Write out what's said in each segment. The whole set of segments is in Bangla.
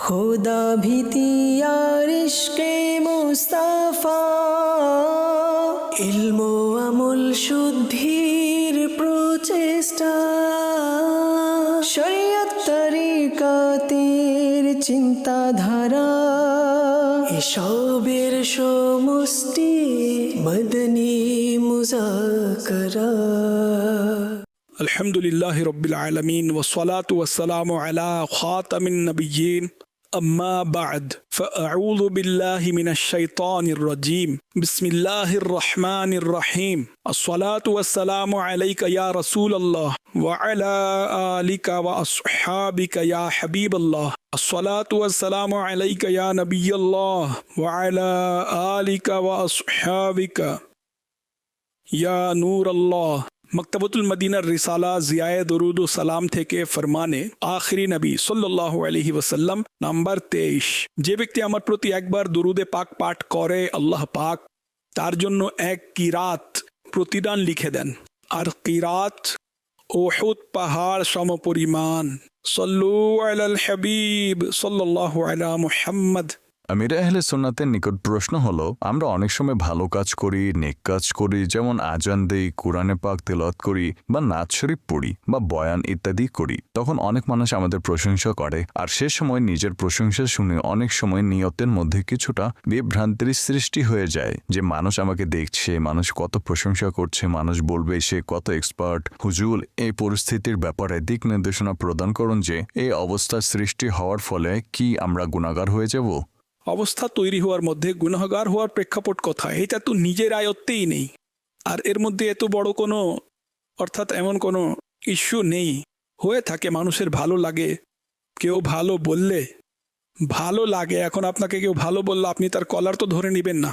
খোদা ভীতি আর ইশকে মুস্তাফা, ইলম আমল শুদ্ধির প্রচেষ্টা, শরীয়ত তরিকাতের চিন্তাধারা, এসবের সমষ্টি মদনী মুযাকারা। আলহামদুলিল্লাহি রাব্বিল আলামিন ওয়াসসালাতু ওয়াসসালামু আলা খাতামিন নাবিয়্যিন আম্মা বা'দ ফাআউযু বিল্লাহি মিনাশ শাইতানির রাজীম বিসমিল্লাহির রহমানির রহিম আসসালাতু ওয়াসসালামু আলাইকা ইয়া রাসূলুল্লাহ ওয়া আলা আলিকা ওয়া আসহাবিকা ইয়া হাবিবাল্লাহ আসসালাতু ওয়াসসালামু আলাইকা ইয়া নবিয়াল্লাহ ওয়া আলা আলিকা ওয়া আসহাবিকা ইয়া নূরাল্লাহ। মকতবতুল মদিনার রিসালা জিয়ায়ে দুরুদ ও সালাম থেকে ফরমানে আখিরি নবী সাল্লাল্লাহু আলাইহি ওয়াসাল্লাম নাম্বার 23, যে ব্যক্তি আমার প্রতি একবার দুরুদে পাক পাঠ করে আল্লাহ পাক তার জন্য এক কিরাত প্রতিদান লিখে দেন, আর কিরাত উহুদ পাহাড় সমপরিমাণ। সাল্লু আলাল হাবিব সাল্লাল্লাহু আলা মুহাম্মদ। আমির আহলে সুন্নাতের নিকট প্রশ্ন হলো, আমরা অনেক সময় ভালো কাজ করি, নেক কাজ করি, যেমন আজান দেই, কোরআনে পাক তেলাওয়াত করি বা নাচ শরীফ পড়ি বা বয়ান ইত্যাদি করি। তখন অনেক মানুষ আমাদের প্রশংসা করে, আর সে সময় নিজের প্রশংসা শুনে অনেক সময় নিয়তের মধ্যে কিছুটা বিভ্রান্তির সৃষ্টি হয়ে যায় যে মানুষ আমাকে দেখছে, মানুষ কত প্রশংসা করছে, মানুষ বলবে সে কত এক্সপার্ট। হুজুর, এই পরিস্থিতির ব্যাপারে দিক নির্দেশনা প্রদান করুন যে এই অবস্থার সৃষ্টি হওয়ার ফলে কি আমরা গুনাহগার হয়ে যাব? অবস্থা তৈরি হওয়ার মধ্যে গুনাহগার হওয়ার প্রেক্ষাপট কথা, এটা তো নিজের আয়ত্তেই নেই, আর এর মধ্যে এত বড় কোনো অর্থাৎ এমন কোনো ইস্যু নেই। হয়ে থাকে, মানুষের ভালো লাগে, কেউ ভালো বললে ভালো লাগে। এখন আপনাকে কেউ ভালো বললে আপনি তার কলার তো ধরে নেবেন না,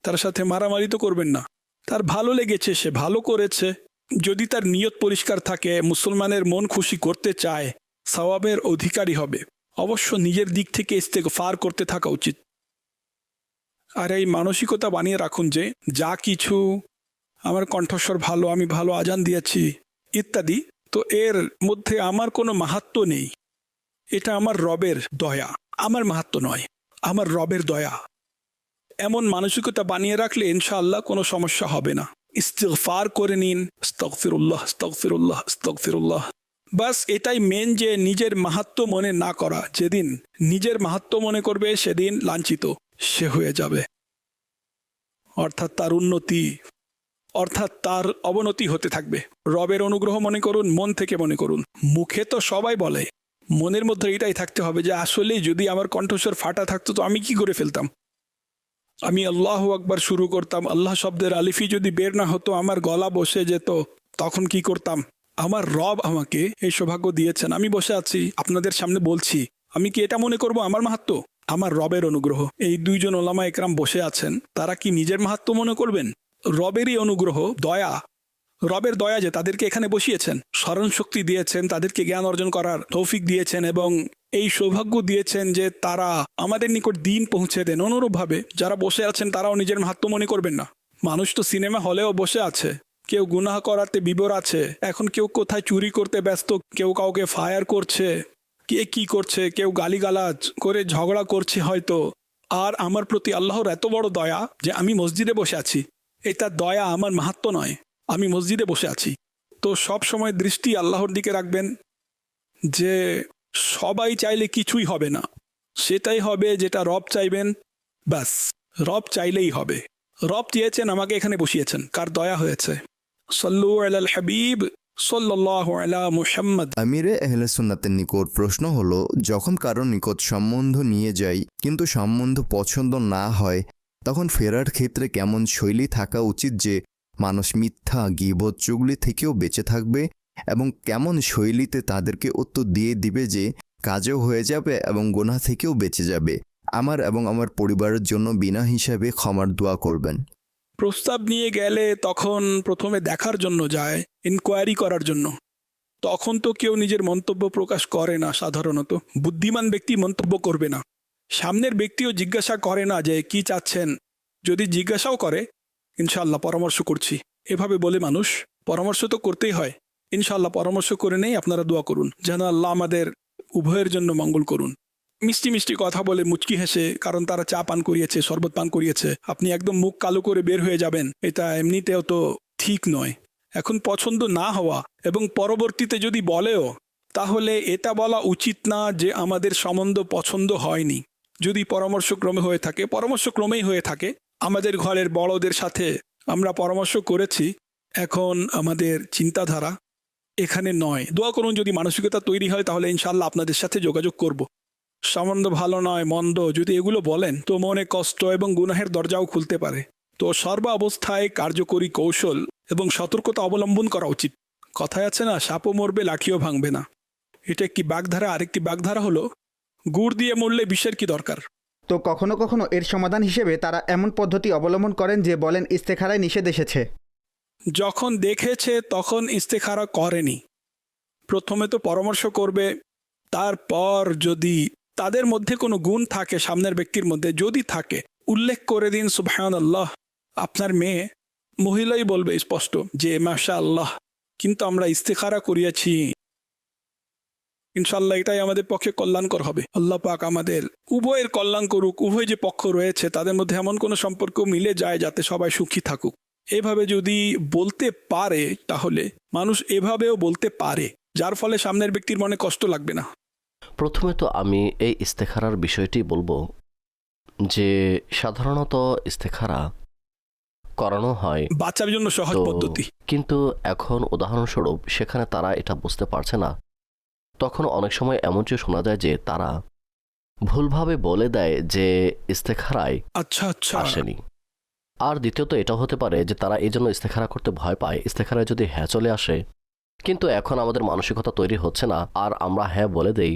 তার সাথে মারামারি তো করবেন না। তার ভালো লেগেছে, সে ভালো করেছে, যদি তার নিয়ত পরিষ্কার থাকে, মুসলমানের মন খুশি করতে চায়, সওয়াবের অধিকারী হবে। অবশ্য নিজের দিক থেকে ইস্তেগফার করতে থাকা উচিত। আর এই মানসিকতা বানিয়ে রাখুন যে যা কিছু আমার কণ্ঠস্বর ভালো, আমি ভালো আজান দিয়েছি ইত্যাদি, তো এর মধ্যে আমার কোনো মাহাত্ম্য নেই। এটা আমার রবের দয়া, আমার মাহাত্ম্য নয়, আমার রবের দয়া। এমন মানসিকতা বানিয়ে রাখলে ইনশাআল্লাহ কোনো সমস্যা হবে না। ইস্তেগফার করে নিন, আস্তাগফিরুল্লাহ আস্তাগফিরুল্লাহ আস্তাগফিরুল্লাহ। বাস এটাই মেন, যে নিজের মাহাত্ম্য মনে না করা। যেদিন নিজের মাহাত্ম্য মনে করবে সেদিন লাঞ্ছিত সে হয়ে যাবে, অর্থাৎ তার উন্নতি অর্থাৎ তার অবনতি হতে থাকবে। রবের অনুগ্রহ মনে করুন, মন থেকে মনে করুন। মুখে তো সবাই বলে, মনের মধ্যে এটাই থাকতে হবে যে আসলে যদি আমার কণ্ঠস্বর ফাটা থাকতো তো আমি কি করে ফেলতাম। আমি আল্লাহু আকবার শুরু করতাম, আল্লাহ শব্দের আলিফি যদি বের না হতো, আমার গলা বসে যেত, তখন কি করতাম? আমার রব আমাকে এই সৌভাগ্য দিয়েছেন, আমি বসে আছি আপনাদের সামনে বলছি। আমি কি এটা মনে করব আমার মাহাত্ম্য? আমার রবের অনুগ্রহ। এই দুইজন ওলামা একরাম বসে আছেন, তারা কি নিজের মাহাত্ম্য মনে করবেন? রবেরই অনুগ্রহ, দয়া, রবের দয়া যে তাদেরকে এখানে বসিয়েছেন, স্মরণ শক্তি দিয়েছেন, তাদেরকে জ্ঞান অর্জন করার তৌফিক দিয়েছেন, এবং এই সৌভাগ্য দিয়েছেন যে তারা আমাদের নিকট দিন পৌঁছে দেন। অনুরূপভাবে যারা বসে আছেন তারাও নিজের মাহাত্ম্য মনে করবেন না। মানুষ তো সিনেমা হলেও বসে আছে, কেউ গুনাহ করাতে বিবর আছে, এখন কেউ কোথায় চুরি করতে ব্যস্ত, কেউ কাউকে ফায়ার করছে, কে কি করছে, কেউ গালিগালাজ করে ঝগড়া করছে হয়তো। আর আমার প্রতি আল্লাহর এত বড় দয়া যে আমি মসজিদে বসে আছি, এটা দয়া, আমার মাহাত্ম্য নয়, আমি মসজিদে বসে আছি। তো সব সময় দৃষ্টি আল্লাহর দিকে রাখবেন যে সবাই চাইলে কিছুই হবে না, সেটাই হবে যেটা রব চাইবেন। ব্যাস, রব চাইলেই হবে। রব চেয়েছেন, আমাকে এখানে বসিয়েছেন, কার দয়া হয়েছে। সাল্লু আলাল হাবিব সাল্লাল্লাহু আলা মুহাম্মদ। আমিরে আহলে সুন্নাতের নিকট প্রশ্ন হলো, যখন কারো নিকট সম্বন্ধ নিয়ে যাই কিন্তু সম্বন্ধ পছন্দ না হয়, তখন ফেরার ক্ষেত্রে কেমন শৈলী থাকা উচিত যে মানুষ মিথ্যা, গীবত, চুগলি থেকেও বেঁচে থাকবে, এবং কেমন শৈলীতে তাদেরকে উত্তর দিয়ে দিবে যে কাজও হয়ে যাবে এবং গুনাহ থেকেও বেঁচে যাবে? আমার এবং আমার পরিবারের জন্য বিনা হিসাবে ক্ষমার দোয়া করবেন। প্রস্তাব নিয়ে গেলে তখন প্রথমে দেখার জন্য যায়, ইনকোয়ারি করার জন্য। তখন তো কেউ নিজের মন্তব্য প্রকাশ করে না। সাধারণত বুদ্ধিমান ব্যক্তি মন্তব্য করবে না, সামনের ব্যক্তিও জিজ্ঞাসা করে না যে কি চাচ্ছেন। যদি জিজ্ঞাসাও করে, ইনশাআল্লাহ পরামর্শ করছি, এভাবে বলে মানুষ পরামর্শ তো করতেই হয়। ইনশাআল্লাহ পরামর্শ করে নেই, আপনারা দোয়া করুন যেন আল্লাহ আমাদের উভয়ের জন্য মঙ্গল করুন। মিষ্টি মিষ্টি কথা বলে মুচকি হেসে, কারণ তারা চা পান করিয়েছে, শরবত পান করিয়েছে, আপনি একদম মুখ কালো করে বের হয়ে যাবেন, এটা এমনিতেও তো ঠিক নয়। এখন পছন্দ না হওয়া এবং পরবর্তীতে যদি বলেও, তাহলে এটা বলা উচিত না যে আমাদের সম্বন্ধ পছন্দ হয়নি। যদি পরামর্শক্রমে হয়ে থাকে, পরামর্শক্রমেই হয়ে থাকে, আমাদের ঘরের বড়দের সাথে আমরা পরামর্শ করেছি, এখন আমাদের চিন্তাধারা এখানে নয়। দোয়া করুন যদি মানসিকতা তৈরি হয়, তাহলে ইনশাল্লাহ আপনাদের সাথে যোগাযোগ করব। সম্বন্ধ ভালো নয়, মন্দ যদি এগুলো বলেন, তো মনে কষ্ট এবং গুনাহের দরজাও খুলতে পারে। তো সর্ব অবস্থায় কার্যকরী কৌশল এবং সতর্কতা অবলম্বন করা উচিত। কথায় আছে না, সাপও মরবে লাঠিও ভাঙবে না। এটা একটি বাগধারা। আরেকটি বাগধারা হলো, গুড় দিয়ে মরলে বিষের কি দরকার। তো কখনো কখনো এর সমাধান হিসেবে তারা এমন পদ্ধতি অবলম্বন করেন যে বলেন ইস্তেখারায় নিষেধ এসেছে। যখন দেখেছে তখন ইস্তেখারা করেনি। প্রথমে তো পরামর্শ করবে, তারপর যদি তাদের মধ্যে কোনো গুণ থাকে, সামনের ব্যক্তির মধ্যে যদি থাকে, উল্লেখ করে দিন সুবহানাল্লাহ। আপনার মেয়ে মহিলাই বলবে স্পষ্ট যে মাশাআল্লাহ, কিন্তু আমরা ইস্তেখারা করিয়েছি, ইনশাল্লাহ এটাই আমাদের পক্ষে কল্যাণকর হবে। আল্লাহ পাক আমাদের উভয়ের কল্যাণ করুক। উভয় যে পক্ষ রয়েছে তাদের মধ্যে এমন কোনো সম্পর্ক মিলে যায় যাতে সবাই সুখী থাকুক। এভাবে যদি বলতে পারে, তাহলে মানুষ এভাবেও বলতে পারে, যার ফলে সামনের ব্যক্তির মনে কষ্ট লাগবে না। প্রথমে তো আমি এই ইস্তেখারার বিষয়টি বলবো যে সাধারণত ইস্তেখারা করানো হয় বাচ্চার জন্য সহজ তো, পদ্ধতি। কিন্তু এখন উদাহরণস্বরূপ সেখানে তারা এটা বুঝতে পারছে না, তখন অনেক সময় এমনটি শোনা যায় যে তারা ভুলভাবে বলে দেয় যে ইস্তেখারায় আচ্ছা আচ্ছা, আসেনি। আর দ্বিতীয়ত এটা হতে পারে যে তারা এই জন্য ইস্তেখারা করতে ভয় পায়, ইস্তেখারায় যদি হ্যাঁ চলে আসে, কিন্তু এখন আমাদের মানসিকতা তৈরি হচ্ছে না, আর আমরা হ্যাঁ বলে দেই,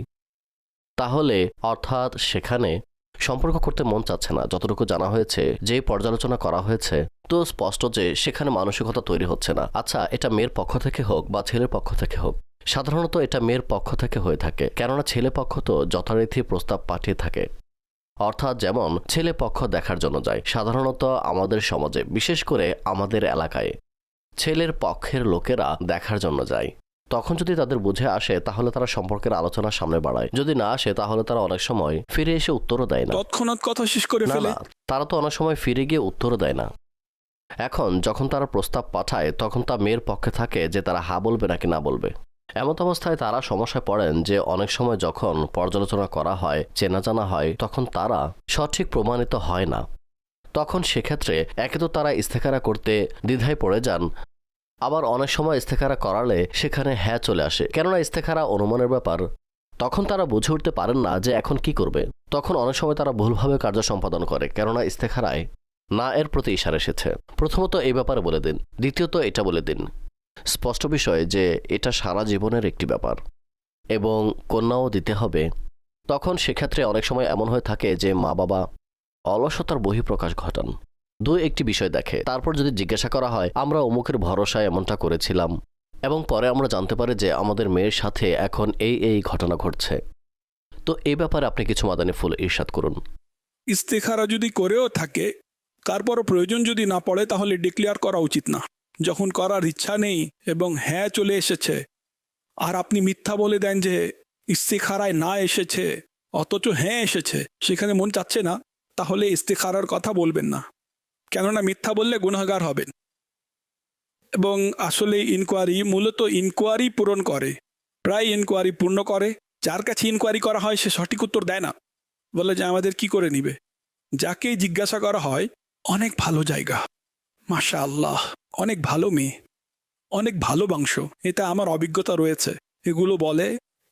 তাহলে অর্থাৎ সেখানে সম্পর্ক করতে মন চাচ্ছে না। যতটুকু জানা হয়েছে, যেই পর্যালোচনা করা হয়েছে, তো স্পষ্ট যে সেখানে মানসিকতা তৈরি হচ্ছে না। আচ্ছা, এটা মেয়ের পক্ষ থেকে হোক বা ছেলের পক্ষ থেকে হোক, সাধারণত এটা মেয়ের পক্ষ থেকে হয়ে থাকে, কেননা ছেলে পক্ষ তো যথারীতি প্রস্তাব পাঠিয়ে থাকে। অর্থাৎ যেমন ছেলে পক্ষ দেখার জন্য যায়, সাধারণত আমাদের সমাজে, বিশেষ করে আমাদের এলাকায়, ছেলের পক্ষের লোকেরা দেখার জন্য যায়। তখন যদি তাদের বুঝে আসে, তাহলে তারা সম্পর্কের আলোচনা সামনে বাড়ায়। যদি না আসে, তাহলে তারা অনেক সময় ফিরে এসে উত্তরও দেয় না। তৎক্ষণাৎ কথা শেষ করে না ফেলে। না, তারা তো অনেক সময় ফিরে গিয়ে উত্তরও দেয় না। এখন যখন তারা প্রস্তাব পাঠায়, তখন তা মেয়ের পক্ষে থাকে যে তারা হা বলবে নাকি না বলবে। এমন অবস্থায় তারা সমস্যায় পড়েন যে অনেক সময় যখন পর্যালোচনা করা হয়, চেনা জানা হয়, তখন তারা সঠিক প্রমাণিত হয় না। তখন সেক্ষেত্রে একে তো তারা ইস্তেখারা করতে দ্বিধায় পড়ে যান, আবার অনেক সময় ইস্তেখারা করালে সেখানে হ্যাঁ চলে আসে, কেননা ইস্তেখারা অনুমানের ব্যাপার। তখন তারা বুঝে উঠতে পারেন না যে এখন কি করবে। তখন অনেক সময় তারা ভুলভাবে কার্য সম্পাদন করে, কেননা ইস্তেখারায় না এর প্রতি ইশারা এসেছে। প্রথমত এই ব্যাপারে বলে দিন। দ্বিতীয়ত এটা বলে দিন স্পষ্ট বিষয় যে এটা সারা জীবনের একটি ব্যাপার এবং কন্যাও দিতে হবে। তখন সেক্ষেত্রে অনেক সময় এমন হয়ে থাকে যে মা বাবা অলসতার বহিঃপ্রকাশ ঘটান। একটি বিষয় দেখে, তারপর যদি জিজ্ঞাসা করা হয়, আমরা অমুকের ভরসায় এমনটা করেছিলাম, এবং পরে আমরা জানতে পারি যে আমাদের মেয়ের সাথে এখন এই ঘটনা ঘটছে, তো এই ব্যাপারে আপনি কিছু মাদানী ফুল ইরশাদ করুন। ইস্তেখারা যদি করেও থাকে, তারপরও প্রয়োজন যদি না পড়ে, তাহলে ডিক্লেয়ার করা উচিত না। যখন করার ইচ্ছা নেই এবং হ্যাঁ চলে এসেছে, আর আপনি মিথ্যা বলে দেন যে ইস্তেখারায় না এসেছে অথচ হ্যাঁ এসেছে, সেখানে মন চাচ্ছে না, তাহলে ইস্তেখারার কথা বলবেন না, কেননা মিথ্যা বললে গুনাহগার হবেন। এবং আসলে ইনকোয়ারি মূলত ইনকোয়ারি পূরণ করে, প্রায় ইনকোয়ারি পূর্ণ করে। যার কাছে ইনকোয়ারি করা হয় সে সঠিক উত্তর দেয় না, বলে যে আমাদের কি করে নিবে। যাকেই জিজ্ঞাসা করা হয়, অনেক ভালো জায়গা, মাশাআল্লাহ, অনেক ভালো মেয়ে, অনেক ভালো বংশ, এটা আমার অভিজ্ঞতা রয়েছে, এগুলো বলে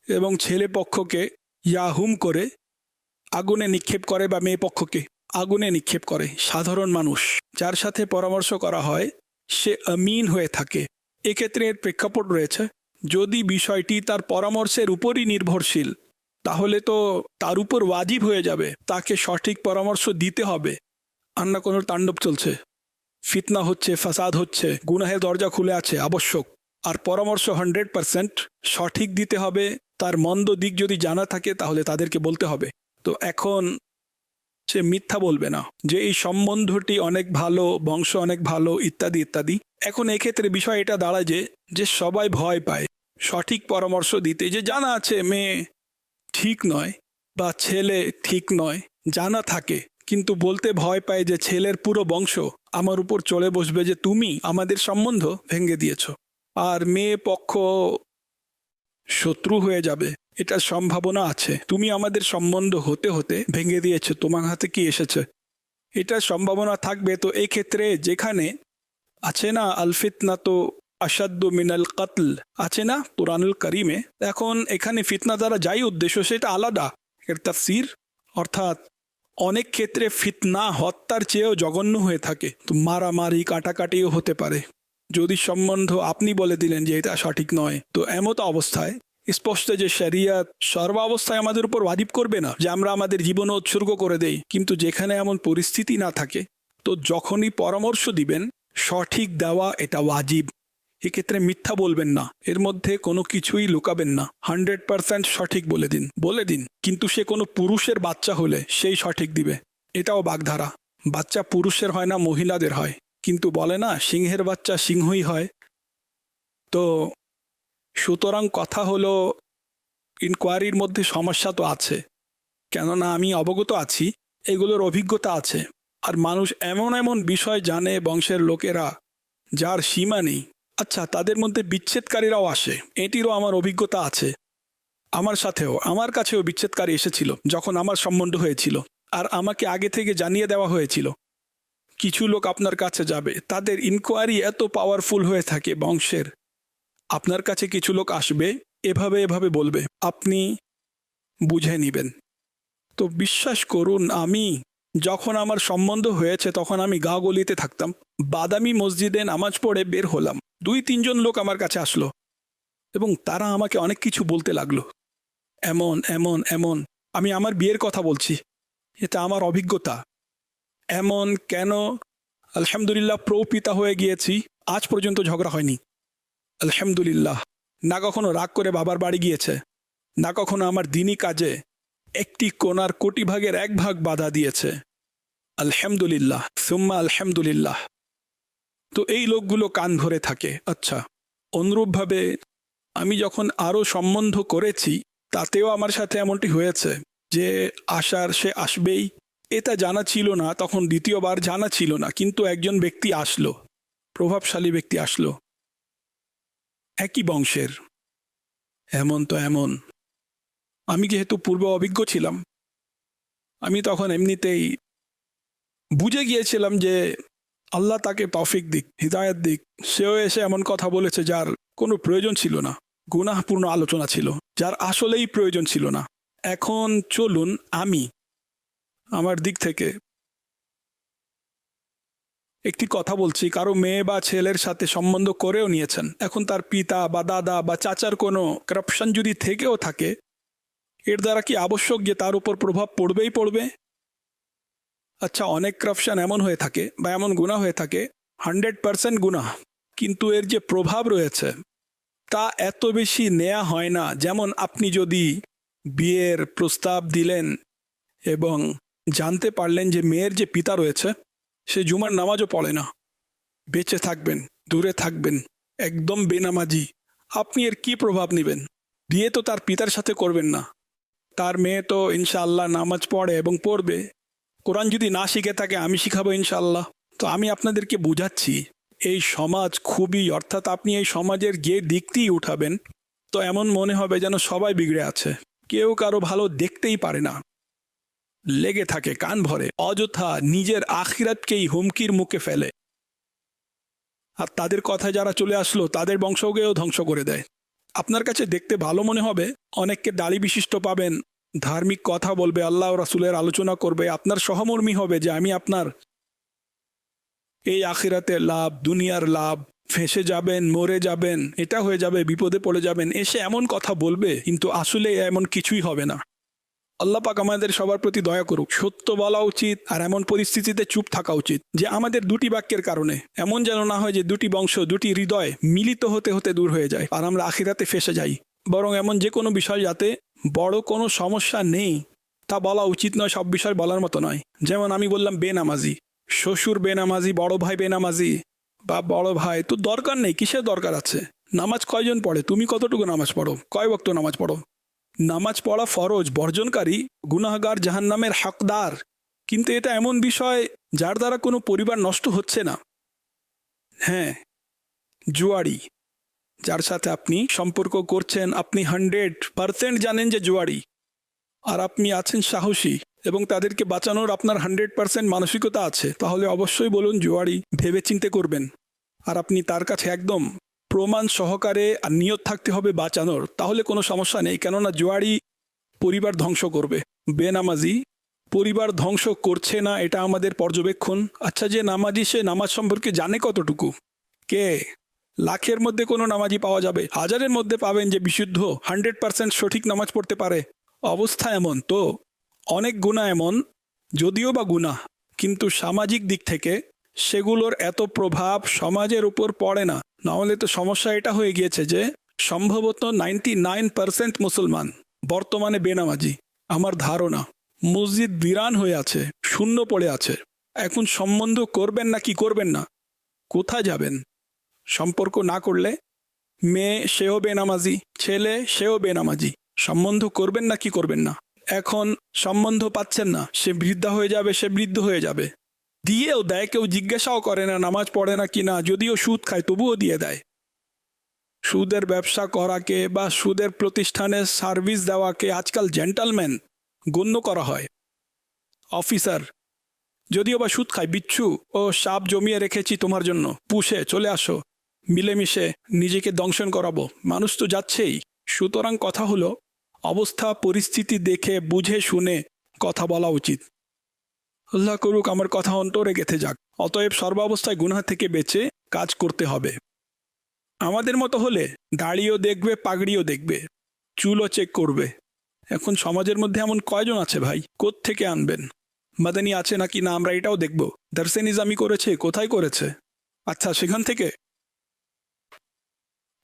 এবং ছেলে পক্ষকে ইয়াহুম করে আগুনে নিক্ষেপ করে বা মেয়ে পক্ষকে আগুনে নিক্ষেপ করে। সাধারণ মানুষ যার সাথে পরামর্শ করা হয় সে আমিন হয়ে থাকে। এক্ষেত্রে এর প্রেক্ষাপট রয়েছে, যদি বিষয়টি তার পরামর্শের উপরই নির্ভরশীল, তাহলে তো তার উপর ওয়াজিব হয়ে যাবে, তাকে সঠিক পরামর্শ দিতে হবে। আর না কোনো তাণ্ডব চলছে, ফিতনা হচ্ছে, ফাসাদ হচ্ছে, গুনাহের দরজা খুলে আছে, আবশ্যক। আর পরামর্শ 100% সঠিক দিতে হবে। তার মন্দ দিক যদি জানা থাকে তাহলে তাদেরকে বলতে হবে। তো এখন সে মিথ্যা বলবে না যে এই সম্বন্ধটি অনেক ভালো, বংশ অনেক ভালো, ইত্যাদি ইত্যাদি। এখন এক্ষেত্রে বিষয় এটা দাঁড়ায় যে সবাই ভয় পায় সঠিক পরামর্শ দিতে, যে জানা আছে মেয়ে ঠিক নয়, বা ছেলে ঠিক নয় জানা থাকে, কিন্তু বলতে ভয় পায় যে ছেলের পুরো বংশ আমার উপর চলে বসবে যে তুমি আমাদের সম্বন্ধ ভেঙে দিয়েছ, আর মেয়ে পক্ষ শত্রু হয়ে যাবে, এটা সম্ভাবনা আছে। তুমি আমাদের সম্বন্ধ হতে হতে ভেঙে দিয়েছো, তোমার হাতে কি এসেছে, এটা সম্ভাবনা থাকবে। তো এই ক্ষেত্রে যেখানে আছে না আল ফিতনা তো আসাদ্দ মিনাল কাতল আছে না কুরআনুল কারিমে, এখন এখানে ফিতনা দ্বারা যাই উদ্দেশ্য সেটা আলাদা এর তাফসীর, অর্থাৎ অনেক ক্ষেত্রে ফিতনা হত্যার চেয়েও জঘন্য হয়ে থাকে। তো মারামারি কাটাকাটিও হতে পারে যদি সম্বন্ধ আপনি বলে দিলেন যে এটা সঠিক নয়। তো এমত অবস্থায় স্পষ্ট যে শরিয়ত সর্বাবস্থায় আমাদের উপর ওয়াজিব করবে না যে আমরা আমাদের জীবন উৎসর্গ করে দেই, কিন্তু যেখানে এমন পরিস্থিতি না থাকে তো যখনই পরামর্শ দিবেন সঠিক দেওয়া এটা ওয়াজিব। এক্ষেত্রে মিথ্যা বলবেন না, এর মধ্যে কোনো কিছুই লুকাবেন না, 100% সঠিক বলে দিন। কিন্তু সে কোনো পুরুষের বাচ্চা হলে সেই সঠিক দিবে, এটাও বাগধারা। বাচ্চা পুরুষের হয় না মহিলাদের হয়, কিন্তু বলে না সিংহের বাচ্চা সিংহই হয়। তো সুতরাং কথা হলো ইনকোয়ারির মধ্যে সমস্যা তো আছে, কেননা আমি অবগত আছি, এগুলোর অভিজ্ঞতা আছে। আর মানুষ এমন এমন বিষয় জানে বংশের লোকেরা যার সীমা নেই। আচ্ছা, তাদের মধ্যে বিচ্ছেদকারীরাও আসে, এটিরও আমার অভিজ্ঞতা আছে। আমার কাছেও বিচ্ছেদকারী এসেছিল যখন আমার সম্বন্ধ হয়েছিল, আর আমাকে আগে থেকে জানিয়ে দেওয়া হয়েছিল কিছু লোক আপনার কাছে যাবে, তাদের ইনকোয়ারি এত পাওয়ারফুল হয়ে থাকে বংশের। আপনার কাছে কিছু লোক আসবে, এভাবে এভাবে বলবে, আপনি বুঝে নেবেন। তো বিশ্বাস করুন, আমি যখন আমার সম্বন্ধ হয়েছে তখন আমি গাঁওগলিতে থাকতাম, বাদামি মসজিদে নামাজ পড়ে বের হলাম, 2-3 জন লোক আমার কাছে আসলো এবং তারা আমাকে অনেক কিছু বলতে লাগলো, এমন এমন এমন। আমি আমার বিয়ের কথা বলছি, এটা আমার অভিজ্ঞতা। এমন কেন? আলহামদুলিল্লাহ, প্রপিতা হয়ে গিয়েছি, আজ পর্যন্ত ঝগড়া হয়নি, আলহামদুলিল্লাহ। না কখনো রাগ করে বাবার বাড়ি গিয়েছে, না কখনো আমার দিনই কাজে একটি কোণার কোটি ভাগের 1 ভাগ বাধা দিয়েছে, আলহামদুলিল্লাহ সুম্মা আলহামদুলিল্লাহ। তো এই লোকগুলো কান ধরে থাকে। আচ্ছা, অনুরূপভাবে আমি যখন আরও সম্বন্ধ করেছি তাতেও আমার সাথে এমনটি হয়েছে যে সে আসবেই, এটা জানা ছিল না, তখন দ্বিতীয়বার জানা ছিল না, কিন্তু একজন ব্যক্তি আসলো, প্রভাবশালী ব্যক্তি আসলো, একই বংশের, এমন তো এমন। আমি যেহেতু পূর্ব অভিজ্ঞ ছিলাম, আমি তখন এমনিতেই বুঝে গিয়েছিলাম যে আল্লাহ তাকে তৌফিক দিক, হিদায়াত দিক। সেও এসে এমন কথা বলেছে যার কোনো প্রয়োজন ছিল না, গুনাহপূর্ণ আলোচনা ছিল যার আসলেই প্রয়োজন ছিল না। এখন চলুন আমি আমার দিক থেকে একটি কথা বলছি। কারো মেয়ে বা ছেলের সাথে সম্বন্ধ করেও নিয়েছেন, এখন তার পিতা বা দাদা বা চাচার কোনো কারাপশন যদি থেকেও থাকে, এর দ্বারা কি আবশ্যক যে তার উপর প্রভাব পড়বেই পড়বে? আচ্ছা, অনেক কারাপশন এমন হয়ে থাকে বা এমন গুনাহ হয়ে থাকে 100% গুনাহ, কিন্তু এর যে প্রভাব রয়েছে তা এত বেশি নেওয়া হয় না। যেমন আপনি যদি বিয়ের প্রস্তাব দিলেন এবং জানতে পারলেন যে মেয়ের যে পিতা রয়েছে সে জুমার নামাজও পড়ে না, বেঁচে থাকবেন, দূরে থাকবেন, একদম বেনামাজি, আপনি এর কি প্রভাব নেবেন? বিয়ে তো তার পিতার সাথে করবেন না, তার মেয়ে তো ইনশাআল্লাহ নামাজ পড়ে এবং পড়বে। কোরআন যদি না শিখে থাকে আমি শিখাবো ইনশাআল্লাহ। তো আমি আপনাদেরকে বুঝাচ্ছি, এই সমাজ খুবই, অর্থাৎ আপনি এই সমাজের যে দিকটি উঠাবেন তো এমন মনে হবে যেন সবাই বিগড়ে আছে, কেউ কারো ভালো দেখতেই পারে না, লেগে থাকে কান ভরে, অযথা নিজের আখিরাতকেই হুমকির মুখে ফেলে। আর তাদের কথা যারা চলে আসলো তাদের বংশকেও ধ্বংস করে দেয়। আপনার কাছে দেখতে ভালো মনে হবে, অনেককে দাড়ি বিশিষ্ট পাবেন, ধার্মিক কথা বলবে, আল্লাহ ও রাসূলের আলোচনা করবে, আপনার সহমর্মী হবে যে আমি আপনার এই আখিরাতের লাভ, দুনিয়ার লাভ, ফেঁসে যাবেন, মরে যাবেন, এটা হয়ে যাবে, বিপদে পড়ে যাবেন, এসে এমন কথা বলবে, কিন্তু আসলে এমন কিছুই হবে না। আল্লাহ পাক আমাদের সবার প্রতি দয়া করুক। সত্য বলা উচিত, আর এমন পরিস্থিতিতে চুপ থাকা উচিত যে আমাদের দুটি বাক্যের কারণে এমন যেন না হয় যে দুটি বংশ, দুটি হৃদয় মিলিত হতে হতে দূর হয়ে যায় আর আমরা আখিরাতে ফেঁসে যাই। বরং এমন যে কোনো বিষয় যাতে বড় কোনো সমস্যা নেই তা বলা উচিত নয়, সব বিষয় বলার মতো নয়। যেমন আমি বললাম বেনামাজি, শ্বশুর বেনামাজি, বড় ভাই বেনামাজি, বা বড় ভাই, তো দরকার নেই, কিসের দরকার আছে? নামাজ কয়জন পড়ে? তুমি কতটুকু নামাজ পড়ো? কয় ওয়াক্ত নামাজ পড়ো? নামাজ পড়া ফরজ, বর্জনকারী গুনাহগার জাহান্নামের হকদার। কিন্তু এটা এমন বিষয় যার দ্বারা কোনো পরিবার নষ্ট হচ্ছে না। হ্যাঁ, জুয়ারি, যার সাথে আপনি সম্পর্ক করছেন, আপনি 100% জানেন যে জুয়ারি, আর আপনি আছেন সাহসী এবং তাদেরকে বাঁচানোর আপনার 100% মানসিকতা আছে, তাহলে অবশ্যই বলুন জুয়ারি, ভেবে চিন্তে করবেন। আর আপনি তার কাছে একদম প্রমাণ সহকারে আর নিয়ত থাকতে হবে বাঁচানোর, তাহলে কোনো সমস্যা নেই। কেননা জুয়ারি পরিবার ধ্বংস করবে, বেনামাজি পরিবার ধ্বংস করছে না, এটা আমাদের পর্যবেক্ষণ। আচ্ছা, যে নামাজি সে নামাজ সম্পর্কে জানে কতটুকু? কে? লাখের মধ্যে কোনো নামাজি পাওয়া যাবে, হাজারের মধ্যে পাবেন যে বিশুদ্ধ 100% সঠিক নামাজ পড়তে পারে। অবস্থা এমন তো অনেক গুনাহ এমন, যদিও বা গুনাহ, কিন্তু সামাজিক দিক থেকে সেগুলোর এত প্রভাব সমাজের উপর পড়ে না। নাহলে তো সমস্যা এটা হয়ে গিয়েছে যে সম্ভবত 99% মুসলমান বর্তমানে বেনামাজি। আমার ধারণা মসজিদ বিরান হয়ে আছে, শূন্য পড়ে আছে। এখন সম্বন্ধ করবেন না কি করবেন না, কোথায় যাবেন? সম্পর্ক না করলে মেয়ে সেও বেনামাজি, ছেলে সেও বেনামাজি, সম্বন্ধ করবেন না কি করবেন না? এখন সম্বন্ধ পাচ্ছেন না, সে বৃদ্ধা হয়ে যাবে, সে বৃদ্ধ হয়ে যাবে, দিয়েও দেয়, কেউ জিজ্ঞাসাও করে না নামাজ পড়ে না কি না, যদিও সুদ খায় তবুও দিয়ে দেয়। সুদের ব্যবসা করাকে বা সুদের প্রতিষ্ঠানে সার্ভিস দেওয়াকে আজকাল জেন্টালম্যান গণ্য করা হয়। অফিসার যদিও বা সুদ খায়, বিচ্ছু ও সাপ জমিয়ে রেখেছি তোমার জন্য, পুষে চলে আসো, মিলেমিশে নিজেকে দংশন করাবো, মানুষ তো যাচ্ছেই। সুতরাং কথা হলো, অবস্থা পরিস্থিতি দেখে বুঝে শুনে কথা বলা উচিত। আল্লাহ করুক আমার কথা অন্তরে গেঁথে যাক। অতএব সর্বাবস্থায় গুনাহ থেকে বেঁচে কাজ করতে হবে। আমাদের মতো হলে দাড়িও দেখবে, পাগড়িও দেখবে, চুলও চেক করবে। এখন সমাজের মধ্যে এমন কয়জন আছে ভাই? কোত্থেকে আনবেন? মাদানি আছে নাকি না আমরা এটাও দেখব। দারসে নিজামি করেছে, কোথায় করেছে? আচ্ছা, সেখান থেকে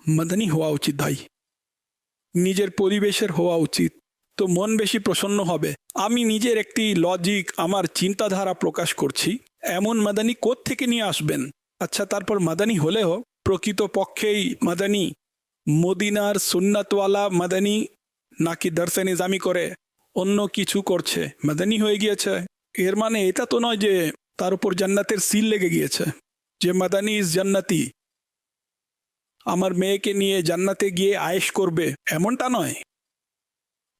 মাদানি হওয়া উচিত ভাই, নিজের পরিবেশের হওয়া উচিত, তো মন বেশি প্রসন্ন হবে। আমি নিজের একটি লজিক, আমার চিন্তাধারা প্রকাশ করছি, এমন মাদানি কোত্থেকে নিয়ে আসবেন? আচ্ছা, তারপর মাদানি হলেও প্রকৃত পক্ষেই মাদানি মদিনার সুন্নাতওয়ালা মাদানি নাকি দারসে নিজামি করে অন্য কিছু করছে মাদানি হয়ে গিয়েছে? এর মানে এটা তো নয় যে তার উপর জান্নাতের সিল লেগে গিয়েছে, যে মাদানি ইজ জান্নাতি, আমার মেয়েকে নিয়ে জান্নাতে গিয়ে আয়েশ করবে, এমনটা নয়।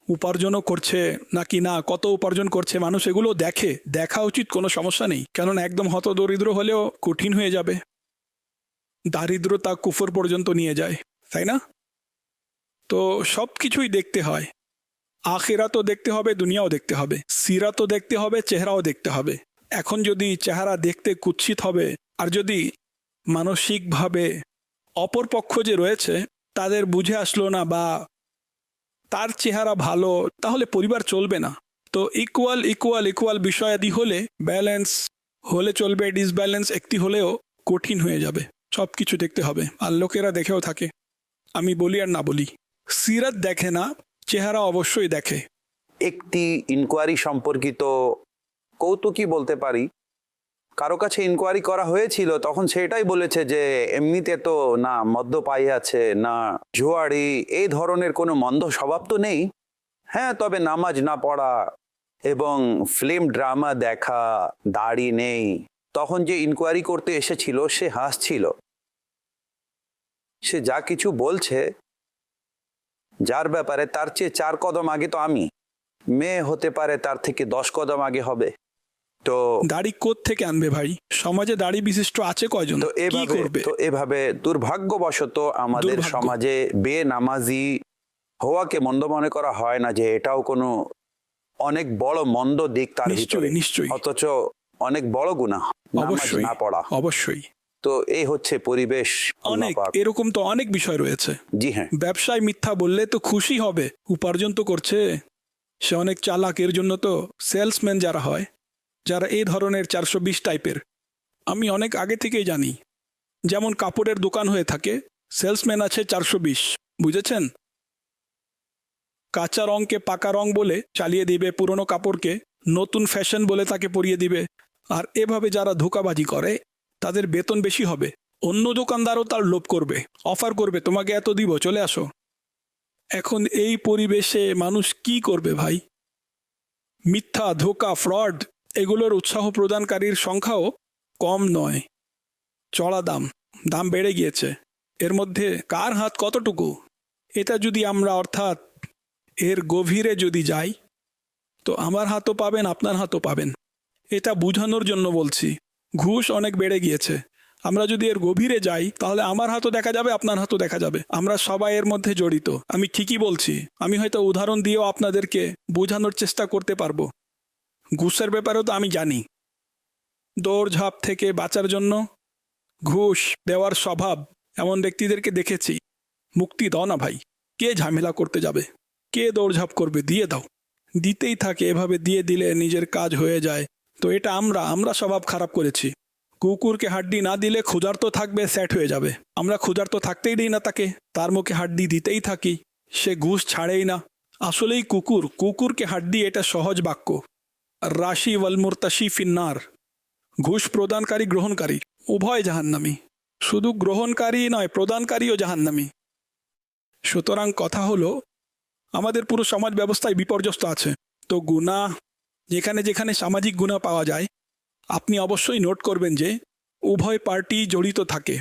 উপার্জনও করছে নাকি না, কত উপার্জন করছে মানুষ, এগুলো দেখে, দেখা উচিত, কোনো সমস্যা নেই। কেননা একদম হতদরিদ্র হলেও কঠিন হয়ে যাবে, দারিদ্রতা কুফর পর্যন্ত নিয়ে যায়, তাই না? তো সব কিছুই দেখতে হয়, আখিরাতও দেখতে হবে, দুনিয়াও দেখতে হবে, সিরাতও দেখতে হবে, চেহারাও দেখতে হবে। এখন যদি চেহারা দেখতে কুৎসিত হবে, আর যদি মানসিকভাবে অপর পক্ষ যে রয়েছে তাদের বুঝে আসলো না বা তার চেহারা ভালো, তাহলে পরিবার চলবে না। তো ইকুয়াল ইকুয়াল ইকুয়াল বিষয়াদি হলে ব্যালেন্স হলে চলবে, ডিসব্যালেন্স একটি হলেও কঠিন হয়ে যাবে। সব কিছু দেখতে হবে, আর লোকেরা দেখেও থাকে, আমি বলি আর না বলি, সিরাত দেখে না, চেহারা অবশ্যই দেখে। একটি ইনকোয়ারি সম্পর্কিত কৌতুকই বলতে পারি। কারো কাছে ইনকোয়ারি করা হয়েছিল, তখন সেটাই বলেছে যে এমনিতে তো না মদ্যপায়ী আছে, না জুয়ারি, এই ধরনের কোনো মন্দ স্বভাব তো নেই। হ্যাঁ, তবে নামাজ না পড়া এবং ফিল্ম ড্রামা দেখা, দাড়ি নেই। তখন যে ইনকোয়ারি করতে এসেছিল সে হাসছিল। সে যা কিছু বলছে যার ব্যাপারে, তার চেয়ে 4 কদম আগে তো আমি, মেয়ে হতে পারে তার থেকে 10 কদম আগে হবে। তো দাড়ি থেকে আনবে ভাই? সমাজে দাড়ি বিশিষ্ট আছে কয়জন? তো এভাবে দুর্ভাগ্যবশত আমাদের সমাজে বেনামাজি হওয়াকে মন্দ মনে করা হয় না, যে এটাও কোনো অনেক বড় মন্দ দিক তার ভিতরে, নিশ্চয়ই, অথচ অনেক বড় গুনাহ নামাজ না পড়া। অবশ্যই। তো এই হচ্ছে পরিবেশ। অনেক এরকম তো অনেক বিষয় রয়েছে। জি হ্যাঁ, ব্যবসায় মিথ্যা বললে তো খুশি হবে, উপার্জন তো করছে, সে অনেক চালাক। এর জন্য তো সেলসম্যান যারা হয়, যারা এই ধরনের 420 টাইপের, আমি অনেক আগে থেকেই জানি। যেমন কাপড়ের দোকান হয়ে থাকে, সেলসম্যান আছে 420, বুঝেছেন? কাঁচা রঙকে পাকা রং বলে চালিয়ে দিবে, পুরনো কাপড়কে নতুন ফ্যাশন বলে তাকে পরিয়ে দিবে। আর এভাবে যারা ধোঁকাবাজি করে তাদের বেতন বেশি হবে, অন্য দোকানদারও তার লোভ করবে, অফার করবে, তোমাকে এত দিব, চলে আসো। এখন এই পরিবেশে মানুষ কি করবে ভাই? মিথ্যা, ধোঁকা, ফ্রড এগুলোর উৎসাহ প্রদানকারীর সংখ্যাও কম নয়। চড়া দাম বেড়ে গিয়েছে। এর মধ্যে কার হাত কতটুকু, এটা যদি আমরা অর্থাৎ এর গভীরে যদি যাই, তো আমার হাতও পাবেন, আপনার হাতও পাবেন। এটা বোঝানোর জন্য বলছি। ঘুষ অনেক বেড়ে গিয়েছে। আমরা যদি এর গভীরে যাই তাহলে আমার হাতও দেখা যাবে, আপনার হাতও দেখা যাবে। আমরা সবাই এর মধ্যে জড়িত। আমি ঠিকই বলছি। আমি হয়তো উদাহরণ দিয়েও আপনাদেরকে বোঝানোর চেষ্টা করতে পারবো। ঘুষের ব্যাপারেও তো আমি জানি। দৌড়ঝাঁপ থেকে বাঁচার জন্য ঘুষ দেওয়ার স্বভাব এমন ব্যক্তিদেরকে দেখেছি। মুক্তি দাও না ভাই, কে ঝামেলা করতে যাবে, কে দৌড়ঝাঁপ করবে? দিয়ে দাও। দিতেই থাকে, এভাবে দিয়ে দিলে নিজের কাজ হয়ে যায়। তো এটা আমরা স্বভাব খারাপ করেছি। কুকুরকে হাড্ডি না দিলে ক্ষুধার্ত থাকবে, সেট হয়ে যাবে। আমরা ক্ষুধার্ত থাকতেই দিই না তাকে, তার মুখে হাড্ডি দিতেই থাকি, সে ঘুষ ছাড়েই না। আসলেই কুকুরকে হাড্ডি, এটা সহজ বাক্য। রাশি ওয়াল মুরতাশি ফিন্নার। ঘুষ প্রদানকারী গ্রহণকারী উভয় জাহান্নামী। শুধু গ্রহণকারী নয়, প্রদানকারীও জাহান্নামী। সুতরাং কথা হলো, আমাদের পুরো সমাজ ব্যবস্থায় বিপর্যস্ত আছে। তো গুনাহ, যেখানে যেখানে সামাজিক গুনাহ পাওয়া যায়, আপনি অবশ্যই নোট করবেন যে উভয় পার্টি জড়িত থাকে,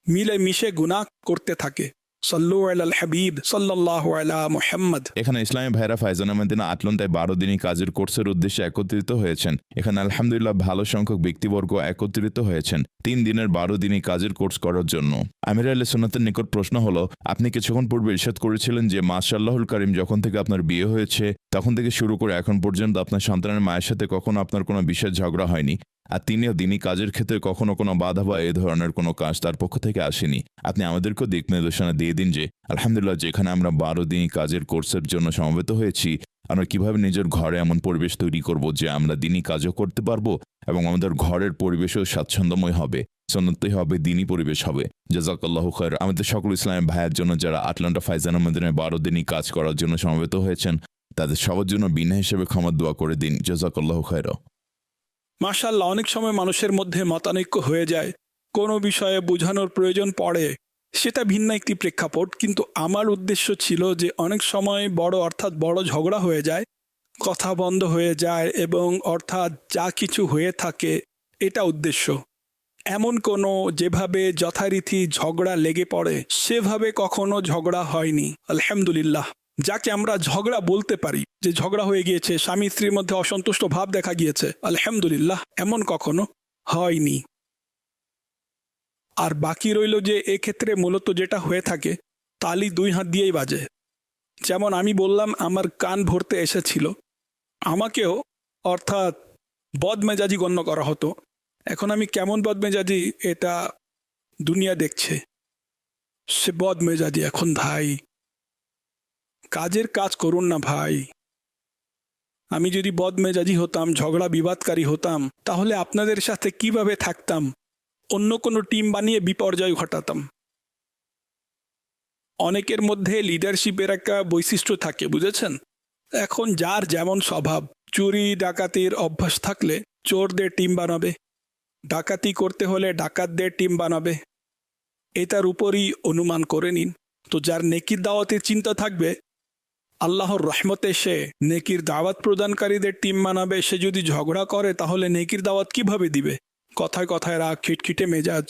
মিলে মিশে গুনাহ করতে থাকে। সাল্লু আলাল হাবিব সাল্লাল্লাহু আলা মুহাম্মদ। এখানে ইসলামী ভাইরা ফাইজান আহমেদিন আটলন্তায় 12 দিনই কাজের কোর্সের উদ্দেশ্যে একত্রিত হয়েছেন। এখানে আলহামদুলিল্লাহ ভালো সংখ্যক ব্যক্তিবর্গ একত্রিত হয়েছেন 3 দিনের 12 দিনই কাজের কোর্স করার জন্য। আমির আহলে সুন্নাতের নিকট প্রশ্ন হলো, আপনি কিছুক্ষণ পূর্বে ইরশাদ করেছিলেন যে মাশাআল্লাহুল কারীম, যখন থেকে আপনার বিয়ে হয়েছে তখন থেকে শুরু করে এখন পর্যন্ত আপনার সন্তানের মায়ের সাথে কখনো আপনার কোনো বিশেষ ঝগড়া হয়নি, আর তিনিও দিনই কাজের ক্ষেত্রে কখনো কোনো বাধা বা এই ধরনের কোনো কাজ তার পক্ষ থেকে আসেনি। আপনি আমাদেরকেও দিক নির্দেশনা দিয়ে দিন যে আলহামদুলিল্লাহ, যেখানে আমরা 12 দিনই কাজের কোর্সের জন্য সমবেত হয়েছি, আমরা কিভাবে নিজের ঘরে এমন পরিবেশ তৈরি করব যে আমরা দিনই কাজও করতে পারবো এবং আমাদের ঘরের পরিবেশও স্বাচ্ছন্দ্যময় হবে, সুন্নতই হবে, দিনই পরিবেশ হবে। জাযাকাল্লাহু খায়র। আমাদের সকল ইসলামের ভাইয়ের জন্য যারা আটলান্টা ফাইজান আহমেদিনের 12 দিনই কাজ করার জন্য সমবেত হয়েছেন, তাদের সবার জন্য বিনা হিসেবে ক্ষমা দোয়া করে দিন। জাযাকাল্লাহু খায়র। মাশাআল্লাহ, অনেক সময় মানুষের মধ্যে মতানৈক্য হয়ে যায়, কোনো বিষয়ে বোঝানোর প্রয়োজন পড়ে, সেটা ভিন্ন একটি প্রেক্ষাপট। কিন্তু আমার উদ্দেশ্য ছিল যে অনেক সময় বড় ঝগড়া হয়ে যায়, কথা বন্ধ হয়ে যায়, এবং অর্থাৎ যা কিছু হয়ে থাকে, এটা উদ্দেশ্য। এমন কোনো যেভাবে যথারীতি ঝগড়া লেগে পড়ে সেভাবে কখনো ঝগড়া হয়নি আলহামদুলিল্লাহ। যাকে আমরা ঝগড়া বলতে পারি, যে ঝগড়া হয়ে গিয়েছে, স্বামী স্ত্রীর মধ্যে অসন্তুষ্ট ভাব দেখা গিয়েছে, আলহামদুলিল্লাহ এমন কখনো হয়নি। আর বাকি রইল যে এক্ষেত্রে মূলত যেটা হয়ে থাকে, তালি 2 হাত দিয়েই বাজে। যেমন আমি বললাম, আমার কান ভরতে এসেছিল, আমাকেও অর্থাৎ বদমেজাজি গণ্য করা হতো। এখন আমি কেমন বদমেজাজি এটা দুনিয়া দেখছে। সে বদমেজাজি এখন ভাই, কাজের কাজ করুন না ভাই। আমি যদি বদমেজাজি হতাম, ঝগড়া বিবাদকারী হতাম, তাহলে আপনাদের সাথে কিভাবে থাকতাম? অন্য কোনো টিম বানিয়ে বিপর্যয় ঘটাতাম। অনেকের মধ্যে লিডারশিপের একটা বৈশিষ্ট্য থাকে, বুঝেছেন? এখন যার যেমন স্বভাব, চুরি ডাকাতির অভ্যাস থাকলে চোরদের টিম বানাবে, ডাকাতি করতে হলে ডাকাতদের টিম বানাবে। এটার উপরই অনুমান করে নিন। তো যার নেকির দাওয়াতের চিন্তা থাকবে, আল্লাহর রহমতে সে নেকির দাওয়াত প্রদানকারীদের টিম বানাবে। সে যদি ঝগড়া করে তাহলে নেকির দাওয়াত কিভাবে দিবে? কথায় কথায় রাগ, খিটখিটে মেজাজ,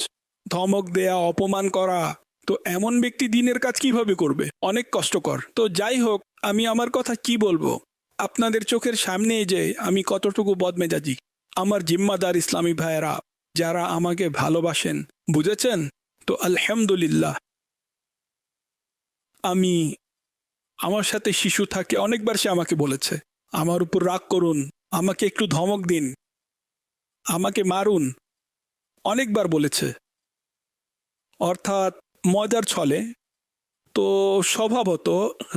ধমক দেয়া, অপমান করা। তো এমন ব্যক্তি দিনের কাজ কিভাবে করবে? অনেক কষ্টকর। তো যাই হোক, আমি আমার কথা কি বলবো, আপনাদের চোখের সামনে যে আমি কতটুকু বদমেজাজি, আমার জিম্মাদার ইসলামী ভাইয়েরা যারা আমাকে ভালোবাসেন, বুঝেছেন? তো আলহামদুলিল্লাহ। আমার সাথে শিশু থাকে, অনেকবার সে আমাকে বলেছে, আমার উপর রাগ করুন, আমাকে একটু ধমক দিন, আমাকে মারুন, অনেকবার বলেছে। অর্থাৎ মজার ছলে। তো স্বভাবত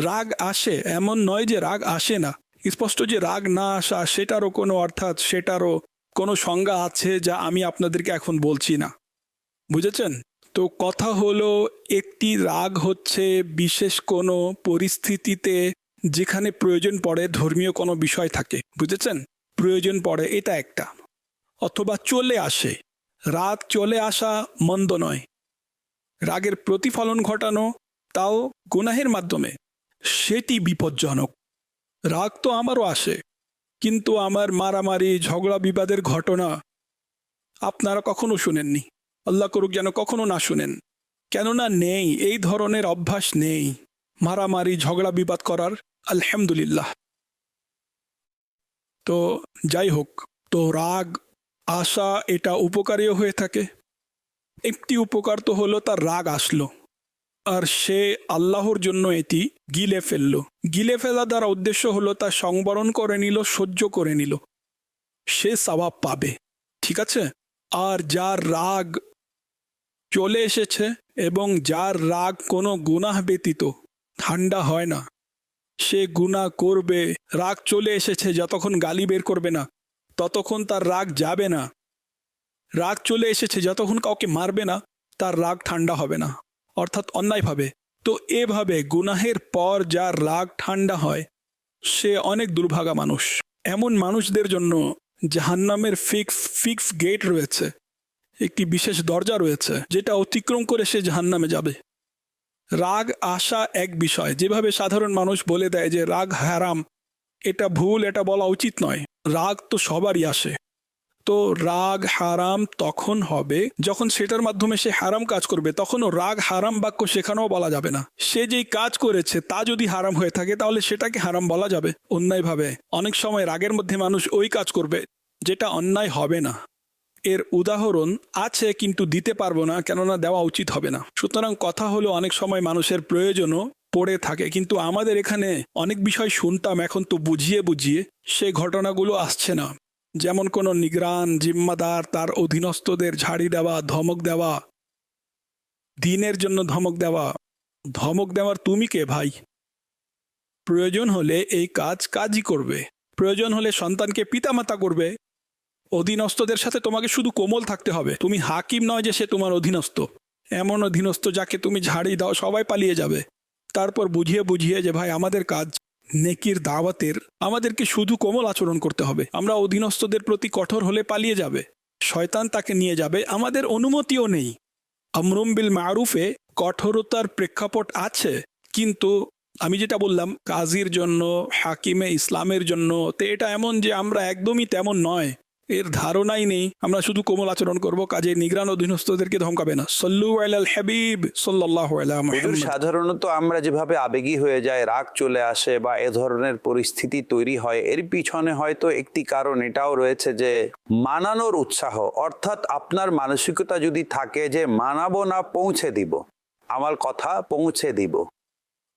রাগ আসে, এমন নয় যে রাগ আসে না। স্পষ্ট যে রাগ না আসা সেটারও কোনো সংজ্ঞা আছে, যা আমি আপনাদেরকে এখন বলছি না, বুঝেছেন? তো কথা হলো, একটি রাগ হচ্ছে বিশেষ কোনো পরিস্থিতিতে যেখানে প্রয়োজন পড়ে, ধর্মীয় কোনো বিষয় থাকে, বুঝেছেন? প্রয়োজন পড়ে, এটা একটা। অথবা চলে আসে। রাগ চলে আসা মন্দ নয়, রাগের প্রতিফলন ঘটানো তাও গুনাহের মাধ্যমে, সেটি বিপজ্জনক। রাগ তো আমারও আসে, কিন্তু আমার মারামারি ঝগড়া বিবাদের ঘটনা আপনারা কখনো শুনেননি। আল্লাহ করুক যেন কখনো না শুনেন, কেননা নেই, এই ধরনের অভ্যাস নেই মারামারি ঝগড়া বিবাদ করার, আলহামদুলিল্লাহ। তো যাই হোক, তো রাগ আসা এটা উপকারীও হয়ে থাকে। একটি উপকার তো হলো তার রাগ আসলো আর সে আল্লাহর জন্য এটি গিলে ফেলল। গিলে ফেলা দ্বারা উদ্দেশ্য হলো তা সংবরণ করে নিল, সহ্য করে নিল, সে সওয়াব পাবে, ঠিক আছে। আর যার রাগ চলে এসেছে এবং যার রাগ কোনো গুনাহ ব্যতীত ঠান্ডা হয় না, সে গুনাহ করবে। রাগ চলে এসেছে, যতক্ষণ গালি বের করবে না ততক্ষণ তার রাগ যাবে না। রাগ চলে এসেছে, যতক্ষণ কাউকে মারবে না তার রাগ ঠান্ডা হবে না, অর্থাৎ অন্যায়ভাবে। তো এভাবে গুনাহের পর যার রাগ ঠান্ডা হয় সে অনেক দুর্ভাগা মানুষ। এমন মানুষদের জন্য জাহান্নামের ফিক্স গেট রয়েছে, একটি বিশেষ দরজা রয়েছে যেটা অতিক্রম করে সে জাহান্নামে যাবে। রাগ আসা এক বিষয়, যেভাবে সাধারণ মানুষ বলে দেয় যে রাগ হারাম, এটা ভুল, এটা বলা উচিত নয়। রাগ তো সবারই আসে। তো রাগ হারাম তখন হবে যখন সেটার মাধ্যমে সে হারাম কাজ করবে, তখনও রাগ হারাম বাক্য সেখানেও বলা যাবে না। সে যেই কাজ করেছে তা যদি হারাম হয়ে থাকে তাহলে সেটাকে হারাম বলা যাবে অন্যায়ভাবে। অনেক সময় রাগের মধ্যে মানুষ ওই কাজ করবে যেটা অন্যায় হবে না। এর উদাহরণ আছে কিন্তু দিতে পারবো না, কেননা দেওয়া উচিত হবে না। সুতরাং কথা হলো অনেক সময় মানুষের প্রয়োজনও পড়ে থাকে, কিন্তু আমাদের এখানে অনেক বিষয় শুনতাম, এখন তো বুঝিয়ে বুঝিয়ে সে ঘটনাগুলো আসছে না। যেমন কোনো নিগরান জিম্মাদার তার অধীনস্থদের ঝাড়ি দেওয়া, ধমক দেওয়া, দিনের জন্য ধমক দেওয়া। ধমক দেওয়ার তুমি কে ভাই? প্রয়োজন হলে এই কাজই করবে, প্রয়োজন হলে সন্তানকে পিতামাতা করবে। অধীনস্থদের সাথে তোমাকে শুধু কোমল থাকতে হবে। তুমি হাকিম নয় যে সে তোমার অধীনস্থ। এমন অধীনস্থ যাকে তুমি ঝাড়ি দাও সবাই পালিয়ে যাবে। তারপর বুঝিয়ে বুঝিয়ে যে ভাই আমাদের কাজ নেকির দাওয়াতের, আমাদেরকে শুধু কোমল আচরণ করতে হবে। আমরা অধীনস্থদের প্রতি কঠোর হলে পালিয়ে যাবে, শয়তান তাকে নিয়ে যাবে, আমাদের অনুমতিও নেই। আমরুম বিল মারুফে কঠোরতার প্রেক্ষাপট আছে, কিন্তু আমি যেটা বললাম কাজীর জন্য, হাকিমে ইসলামের জন্য, তো এটা এমন যে আমরা একদমই তেমন নয়, এর ধারণাই নেই। আমরা শুধু কোমল আচরণ করব, কাজে নিগরান অধীনস্থদেরকে ধমকাবে না। সল্লু আলাল হাবিব সাল্লাল্লাহু আলা মুহাম্মদ। সাধারণত আমরা যেভাবে আবেগী হয়ে যায়, রাগ চলে আসে বা এ ধরনের পরিস্থিতি তৈরি হয়, এর পিছনে হয়তো একটি কারণ এটাও রয়েছে যে মানানোর উৎসাহ। অর্থাৎ আপনার মানসিকতা যদি থাকে যে মানাবো না, পৌঁছে দিব, আমার কথা পৌঁছে দিব,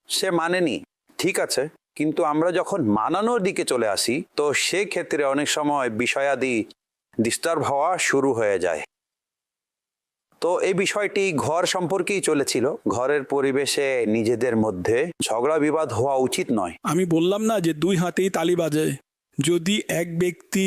সে মানেনি, ঠিক আছে, কিন্তু আমরা যখন মানানোর দিকে চলে আসি তো সেক্ষেত্রে অনেক সময় বিষয়াদি ডিস্টার্ব হওয়া শুরু হয়ে যায়। তো এই বিষয়টি ঘর সম্পর্কেই চলেছিল। ঘরের পরিবেশে নিজেদের মধ্যে ঝগড়া বিবাদ হওয়া উচিত নয়। আমি বললাম না যে দুই হাতেই তালি বাজে। যদি এক ব্যক্তি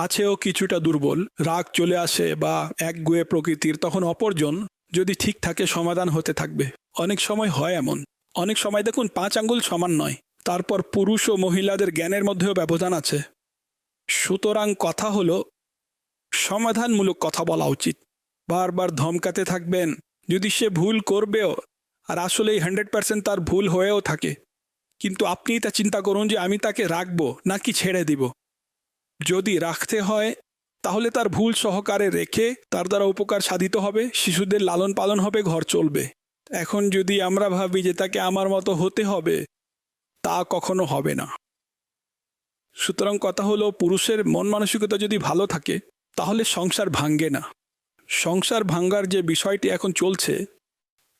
আছেও কিছুটা দুর্বল, রাগ চলে আসে বা একগুঁয়ে প্রকৃতির, তখন অপরজন যদি ঠিক থাকে সমাধান হতে থাকবে। অনেক সময় হয় এমন, অনেক সময় দেখুন 5 আঙ্গুল সমান নয়, তারপর পুরুষ ও মহিলাদের জ্ঞানের মধ্যেও ব্যবধান আছে। সুতরাং কথা হলো সমাধানমূলক কথা বলা উচিত। বারবার ধমকাতে থাকবেন, যদি সে ভুল করবেও আর আসলেই 100% তার ভুল হয়েও থাকে, কিন্তু আপনি তা চিন্তা করুন যে আমি তাকে রাখবো নাকি ছেড়ে দিব। যদি রাখতে হয় তাহলে তার ভুল সহকারে রেখে তার দ্বারা উপকার সাধিত হবে, শিশুদের লালন পালন হবে, ঘর চলবে। এখন যদি আমরা ভাবি যে তাকে আমার মতো হতে হবে, তা কখনো হবে না। সুতরাং কথা হলো পুরুষের মন মানসিকতা যদি ভালো থাকে তাহলে সংসার ভাঙ্গে না। সংসার ভাঙ্গার যে বিষয়টি এখন চলছে,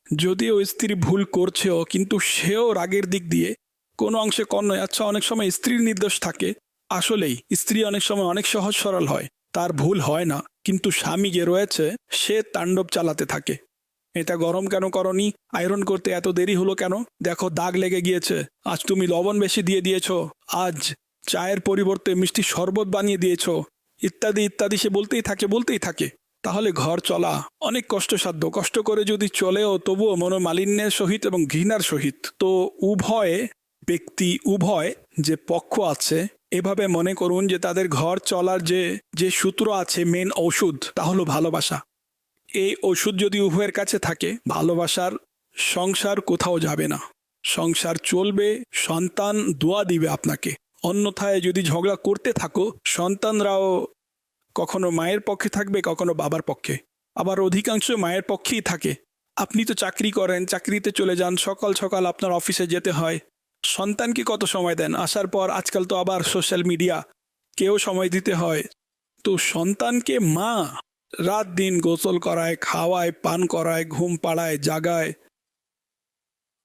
যদিও স্ত্রী ভুল করছেও কিন্তু সেও রাগের দিক দিয়ে কোনো অংশে কম নয়। আচ্ছা, অনেক সময় স্ত্রীর নির্দোষ থাকে, আসলেই স্ত্রী অনেক সময় অনেক সহজ সরল হয়, তার ভুল হয় না, কিন্তু স্বামী যে রয়েছে সে তাণ্ডব চালাতে থাকে। এটা গরম কেন করনি, আয়রন করতে এত দেরি হলো কেন, দেখো দাগ লেগে গিয়েছে, আজ তুমি লবণ বেশি দিয়ে দিয়েছো, আজ চায়ের পরিবর্তে মিষ্টি শরবত বানিয়ে দিয়েছো, ইত্যাদি ইত্যাদি সে বলতেই থাকে। তাহলে ঘর চলা অনেক কষ্টসাধ্য। কষ্ট করে যদি চলেও তবুও মনোমালিন্যের সহিত এবং ঘৃণার সহিত। তো উভয় ব্যক্তি, উভয় যে পক্ষ আছে, এভাবে মনে করুন যে তাদের ঘর চলার যে সূত্র আছে, মেন ঔষধ, তা হলো ভালোবাসা। এই ওষুধ যদি উভয়ের কাছে থাকে, ভালোবাসার সংসার কোথাও যাবে না, সংসার চলবে, সন্তান দোয়া দিবে আপনাকে। অন্যথায় যদি ঝগড়া করতে থাকো, সন্তানরাও কখনো মায়ের পক্ষে থাকবে, কখনো বাবার পক্ষে, আবার অধিকাংশ মায়ের পক্ষেই থাকে। আপনি তো চাকরি করেন, চাকরিতে চলে যান, সকাল সকাল আপনার অফিসে যেতে হয়, সন্তানকে কত সময় দেন? আসার পর আজকাল তো আবার সোশ্যাল মিডিয়া, কেউ সময় দিতে হয়। তো সন্তানকে মা রাত দিন গোসল করায়, খাওয়ায়, পান করায়, ঘুম পাড়ায়, জাগায়,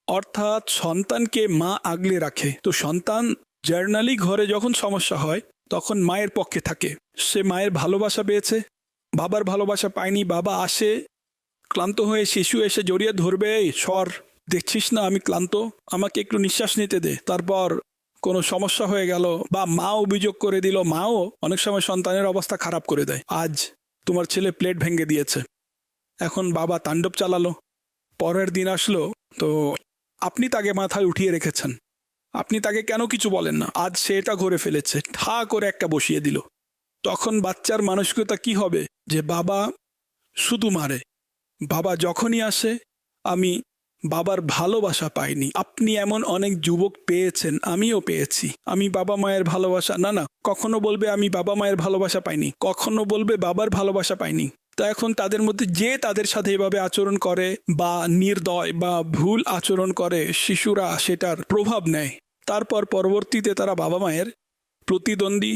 অর্থাৎ সন্তানকে মা আগলে রাখে। তো সন্তান জার্নালি ঘরে যখন সমস্যা হয় তখন মায়ের পক্ষে থাকে। সে মায়ের ভালোবাসা পেয়েছে, বাবার ভালোবাসা পায়নি। বাবা আসে ক্লান্ত হয়ে, শিশু এসে জড়িয়ে ধরবে, এই সর, দেখছিস না আমি ক্লান্ত, আমাকে একটু নিঃশ্বাস নিতে দে। তারপর কোনো সমস্যা হয়ে গেল বা মা অভিযোগ করে দিল, মাও অনেক সময় সন্তানের অবস্থা খারাপ করে দেয়। আজ তোমার ছেলে প্লেট ভেঙে দিয়েছে, এখন বাবা তাণ্ডব চালালো, পরের দিন আসলো, তো আপনি তাকে মাথায় উঠিয়ে রেখেছেন, আপনি তাকে কেন কিছু বলেন না? আজ সে এটা করে ফেলেছে, ঠা করে একটা বসিয়ে দিল। তখন বাচ্চার মানসিকতা কি হবে? যে বাবা শুধু মারে, বাবা যখনই আসে আমি বাবার ভালোবাসা পাইনি। আপনি এমন অনেক যুবক পেয়েছেন, আমিও পেয়েছি, আমি বাবা মায়ের ভালোবাসা, না না, কখনো বলবে আমি বাবা মায়ের ভালোবাসা পাইনি, কখনো বলবে বাবার ভালোবাসা পাইনি। তা এখন তাদের মধ্যে যে তাদের সাথে এভাবে আচরণ করে বা নির্দয় বা ভুল আচরণ করে, শিশুরা সেটার প্রভাব নেয়। তারপর পরবর্তীতে তারা বাবা মায়ের প্রতিদ্বন্দ্বী,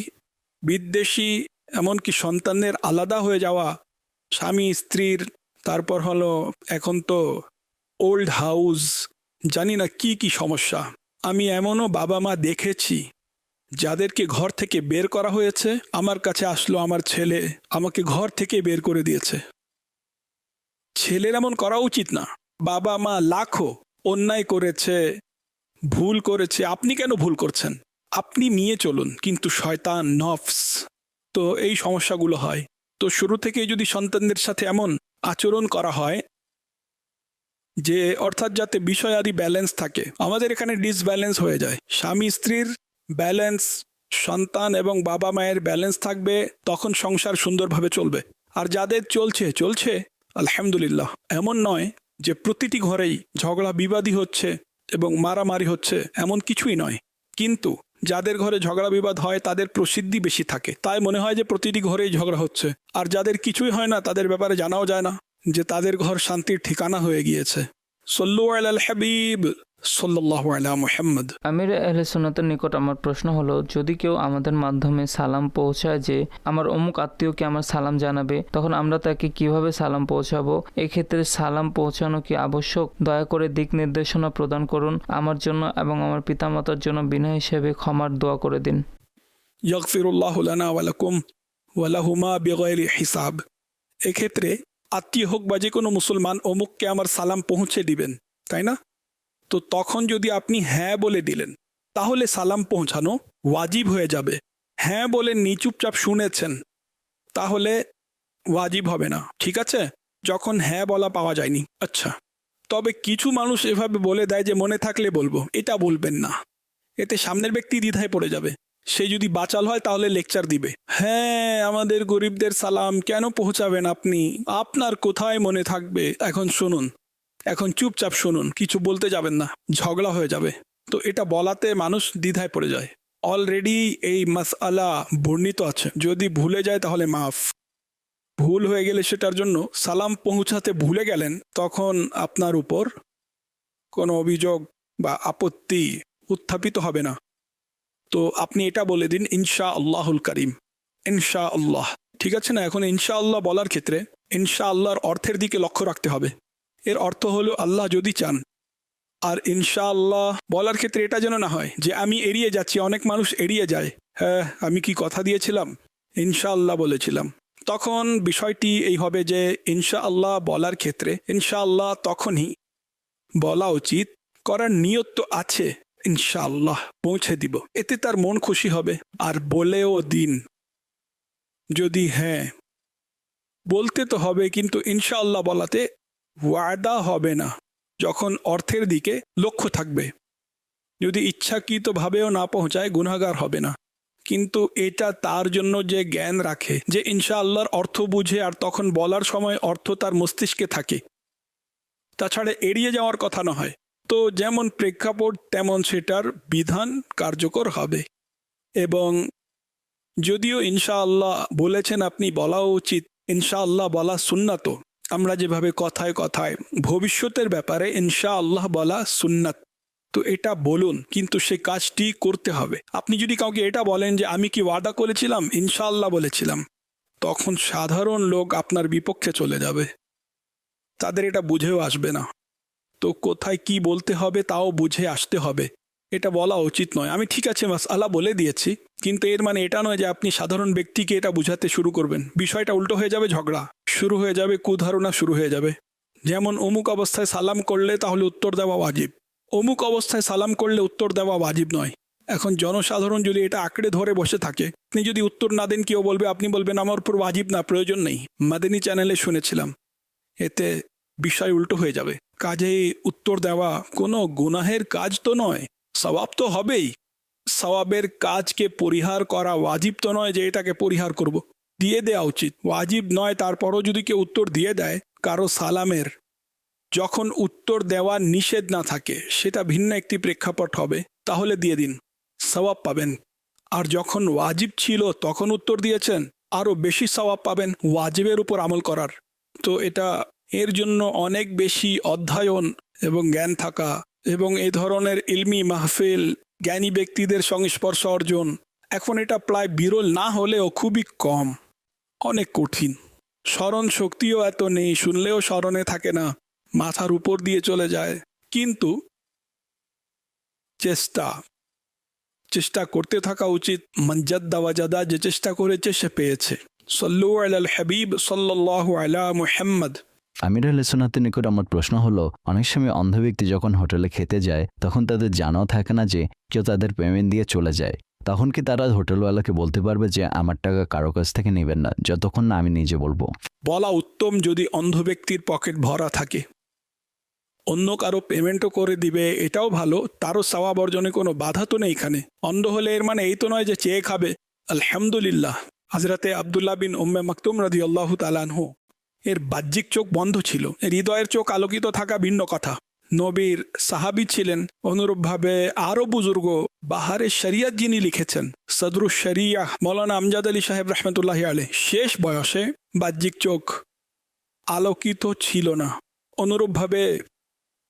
বিদ্বেষী, এমনকি সন্তানের আলাদা হয়ে যাওয়া, স্বামী স্ত্রীর, তারপর হলো এখন তো ওল্ড হাউস, জানি না কি কি সমস্যা। আমি এমনও বাবা মা দেখেছি যাদেরকে ঘর থেকে বের করা হয়েছে, আমার কাছে আসলো আমার ছেলে, আমাকে ঘর থেকে বের করে দিয়েছে। ছেলের এমন করা উচিত না। বাবা মা লাখো অন্যায় করেছে, ভুল করেছে, আপনি কেন ভুল করছেন? আপনি নিয়ে চলুন, কিন্তু শয়তান, নফস, তো এই সমস্যাগুলো হয়। তো শুরু থেকেই যদি সন্তানদের সাথে এমন আচরণ করা হয় যে অর্থাৎ যাতে বিষয়াদি ব্যালেন্স থাকে, আমাদের এখানে ডিসব্যালেন্স হয়ে যায়। স্বামী স্ত্রীর ব্যালেন্স, সন্তান এবং বাবা মায়ের ব্যালেন্স থাকবে, তখন সংসার সুন্দরভাবে চলবে। আর যাদের চলছে চলছে আলহামদুলিল্লাহ, এমন নয় যে প্রতিটি ঘরেই ঝগড়া বিবাদী হচ্ছে এবং মারামারি হচ্ছে, এমন কিছুই নয়। কিন্তু যাদের ঘরে ঝগড়া বিবাদ হয় তাদের প্রসিদ্ধি বেশি থাকে, তাই মনে হয় যে প্রতিটি ঘরেই ঝগড়া হচ্ছে। আর যাদের কিছুই হয় না তাদের ব্যাপারে জানাও যায় না যে তাদের ঘর শান্তির ঠিকানা হয়ে গিয়েছে। সল্লু আলাল হাবিব সাল্লাল্লাহু আলা মুহাম্মদ। আমির আহলে সুন্নাতের নিকট আমার প্রশ্ন হলো, যদি কেউ আমাদের মাধ্যমে সালাম পৌঁছায় যে আমার অমুক আত্মীয়কে আমার সালাম জানাবে, তখন আমরা তাকে কিভাবে সালাম পৌঁছাবো? এক্ষেত্রে সালাম পৌঁছানো কি আবশ্যক? দয়া করে দিক নির্দেশনা প্রদান করুন, আমার জন্য এবং আমার পিতামাতার জন্য বিনা হিসেবে ক্ষমার দোয়া করে দিন। ইয়াগফিরুল্লাহু লানা ওয়া লাকুম ওয়া লাহুমা বিগাইরি হিসাব। এক্ষেত্রে আত্মীয় হোক বা যে কোনো মুসলমান, অমুককে আমার সালাম পৌঁছে দিবেন, তাই না? তো তখন যদি আপনি হ্যাঁ বলে দিলেন, তাহলে সালাম পৌঁছানো ওয়াজিব হয়ে যাবে। হ্যাঁ বলে চুপচাপ শুনেছেন, তাহলে ওয়াজিব হবে না, ঠিক আছে? যখন হ্যাঁ বলা পাওয়া যায়নি। আচ্ছা, তবে কিছু মানুষ এভাবে বলে দেয় যে মনে থাকলে বলবো, এটা বলবেন না, এতে সামনের ব্যক্তি দ্বিধায় পড়ে যাবে। সে যদি বাচাল হয় তাহলে লেকচার দিবে, হ্যাঁ আমাদের গরিবদের সালাম কেন পৌঁছাবেন আপনি, আপনার কোথায় মনে থাকবে। এখন শুনুন, এখন চুপচাপ শুনুন, কিছু বলতে যাবেন না, ঝগড়া হয়ে যাবে। তো এটা বলাতে মানুষ দ্বিধায় পড়ে যায়। অলরেডি এই মাসআলা বর্ণিত আছে, যদি ভুলে যায় তাহলে মাফ। ভুল হয়ে গেলে সেটার জন্য সালাম পৌঁছাতে ভুলে গেলেন, তখন আপনার উপর কোনো অভিযোগ বা আপত্তি উত্থাপিত হবে না। তো আপনি এটা বলে দিন, ইনশা আল্লাহুল করিম, ইনশা আল্লাহ, ঠিক আছে না? এখন ইনশা আল্লাহ বলার ক্ষেত্রে ইনশা আল্লাহর অর্থের দিকে লক্ষ্য রাখতে হবে। এর অর্থ হলো আল্লাহ যদি চান। আর ইনশাআল্লাহ বলার ক্ষেত্রে এটা যেন না হয় যে আমি এড়িয়ে যাচ্ছি। অনেক মানুষ এড়িয়ে যায়, হ্যাঁ আমি কি কথা দিয়েছিলাম, ইনশাআল্লাহ বলেছিলাম। তখন বিষয়টি এই হবে যে ইনশাআল্লাহ বলার ক্ষেত্রে ইনশাআল্লাহ তখনই বলা উচিত, করার নিয়ত তো আছে, ইনশাআল্লাহ পৌঁছে দিব, এতে তার মন খুশি হবে। আর বলেও দিন, যদি হ্যাঁ বলতে তো হবে, কিন্তু ইনশাআল্লাহ বলাতে ওয়াদা হবে না, যখন অর্থের দিকে লক্ষ্য থাকবে। যদি ইচ্ছাকৃতভাবেও না পৌঁছায় গুনাহগার হবে না, কিন্তু এটা তার জন্য যে জ্ঞান রাখে, যে ইনশাআল্লাহর অর্থ বুঝে আর তখন বলার সময় অর্থ তার মস্তিষ্কে থাকে, তাছাড়া এড়িয়ে যাওয়ার কথা নয়। তো যেমন প্রেক্ষাপট তেমন সেটার বিধান কার্যকর হবে। এবং যদিও ইনশাআল্লাহ বলেছেন আপনি বলাও উচিত, ইনশাআল্লাহ বলা সুন্নাত। আমরা যেভাবে কথায় কথায় ভবিষ্যতের ব্যাপারে ইনশাআল্লাহ বলা সুন্নাত, তো এটা বলুন, কিন্তু সে কাজটি করতে হবে। আপনি যদি কাউকে এটা বলেন যে আমি কি ওয়াদা করেছিলাম, ইনশাআল্লাহ বলেছিলাম, তখন সাধারণ লোক আপনার বিপক্ষে চলে যাবে, তাদের এটা বুঝেও আসবে না। তো কোথায় কি বলতে হবে তাও বুঝে আসতে হবে, এটা বলা উচিত নয়। আমি ঠিক আছে মাসআলা বলে দিয়েছি, কিন্তু এর মানে এটা নয় যে আপনি সাধারণ ব্যক্তিকে এটা বুঝাতে শুরু করবেন। বিষয়টা উল্টো হয়ে যাবে, ঝগড়া শুরু হয়ে যাবে, কুধারণা শুরু হয়ে যাবে। যেমন অমুক অবস্থায় সালাম করলে তাহলে উত্তর দেওয়া ওয়াজিব, অমুক অবস্থায় সালাম করলে উত্তর দেওয়া ওয়াজিব নয়। এখন জনসাধারণ যদি এটা আঁকড়ে ধরে বসে থাকে, আপনি যদি উত্তর না দেন কেউ বলবে, আপনি বলবেন আমার উপর ওয়াজিব না, প্রয়োজন নেই। মাদানী চ্যানেলে শুনেছিলাম, এতে বিষয় উল্টো হয়ে যাবে। কাজেই উত্তর দেওয়া কোনো গুনাহের কাজ তো নয়, সওয়াব তো হবেই। সওয়াবের কাজকে পরিহার করা ওয়াজিব তো নয় যে এটাকে পরিহার করব, দিয়ে দেওয়া উচিত। ওয়াজিব নয়, তারপরও যদি কেউ উত্তর দিয়ে দেয় কারো সালামের, যখন উত্তর দেওয়া নিষেধ না থাকে, সেটা ভিন্ন একটি প্রেক্ষাপট হবে, তাহলে দিয়ে দিন, সওয়াব পাবেন। আর যখন ওয়াজিব ছিল তখন উত্তর দিয়েছেন, আরও বেশি সওয়াব পাবেন ওয়াজিবের উপর আমল করার। তো এটা এর জন্য অনেক বেশি অধ্যয়ন এবং জ্ঞান থাকা, এবং এই ধরনের ইলমি মাহফিল, জ্ঞানী ব্যক্তিদের সংস্পর্শ অর্জন, এখন এটা প্রায় বিরল না হলেও খুবই কম, অনেক কঠিন। স্মরণ শক্তিও এত নেই, শুনলেও স্মরণে থাকে না, মাথার উপর দিয়ে চলে যায়। কিন্তু চেষ্টা করতে থাকা উচিত। মনজাদ্দা ওয়াজাদা, যে চেষ্টা করেছে সে পেয়েছে। সল্লু আলাল হাবিব সাল্লাল্লাহু আলা মুহাম্মদ। আমির আহলে সুন্নাতের নিকট আমার প্রশ্ন হলো, অনেক সময় অন্ধ ব্যক্তি যখন হোটেলে খেতে যায় তখন তাদের জানাও থাকে না যে কেউ তাদের পেমেন্ট দিয়ে চলে যায়। তখন কি তারা হোটেলওয়ালাকে বলতে পারবে যে আমার টাকা কারো কাছ থেকে নেবেন না যতক্ষণ না আমি নিজে বলবো? বলা উত্তম যদি অন্ধ ব্যক্তির পকেট ভরা থাকে। অন্য কারো পেমেন্টও করে দিবে, এটাও ভালো, তারও সওয়াব অর্জনে কোনো বাধা তো নেই এখানে। অন্ধ হলে এর মানে এই তো নয় যে চেয়ে খাবে। আলহামদুলিল্লাহ, হযরতে আব্দুল্লাহ বিন উম্মে মাকতুম রাদিয়াল্লাহু তাআলা আনহু এর বাহ্যিক চোখ বন্ধ ছিল, হৃদয়ের চোখ আলোকিত থাকা ভিন্ন কথা। নবীর সাহাবী ছিলেন। অনুরূপভাবে আরও বুজুর্গ বাহারে শরিয়ত যিনি লিখেছেন, সদরুশ শরিয়াহ মৌলানা আমজাদ আলী সাহেব রহমতুল্লাহি আলাইহি, শেষ বয়সে বাহ্যিক চোখ আলোকিত ছিল না। অনুরূপভাবে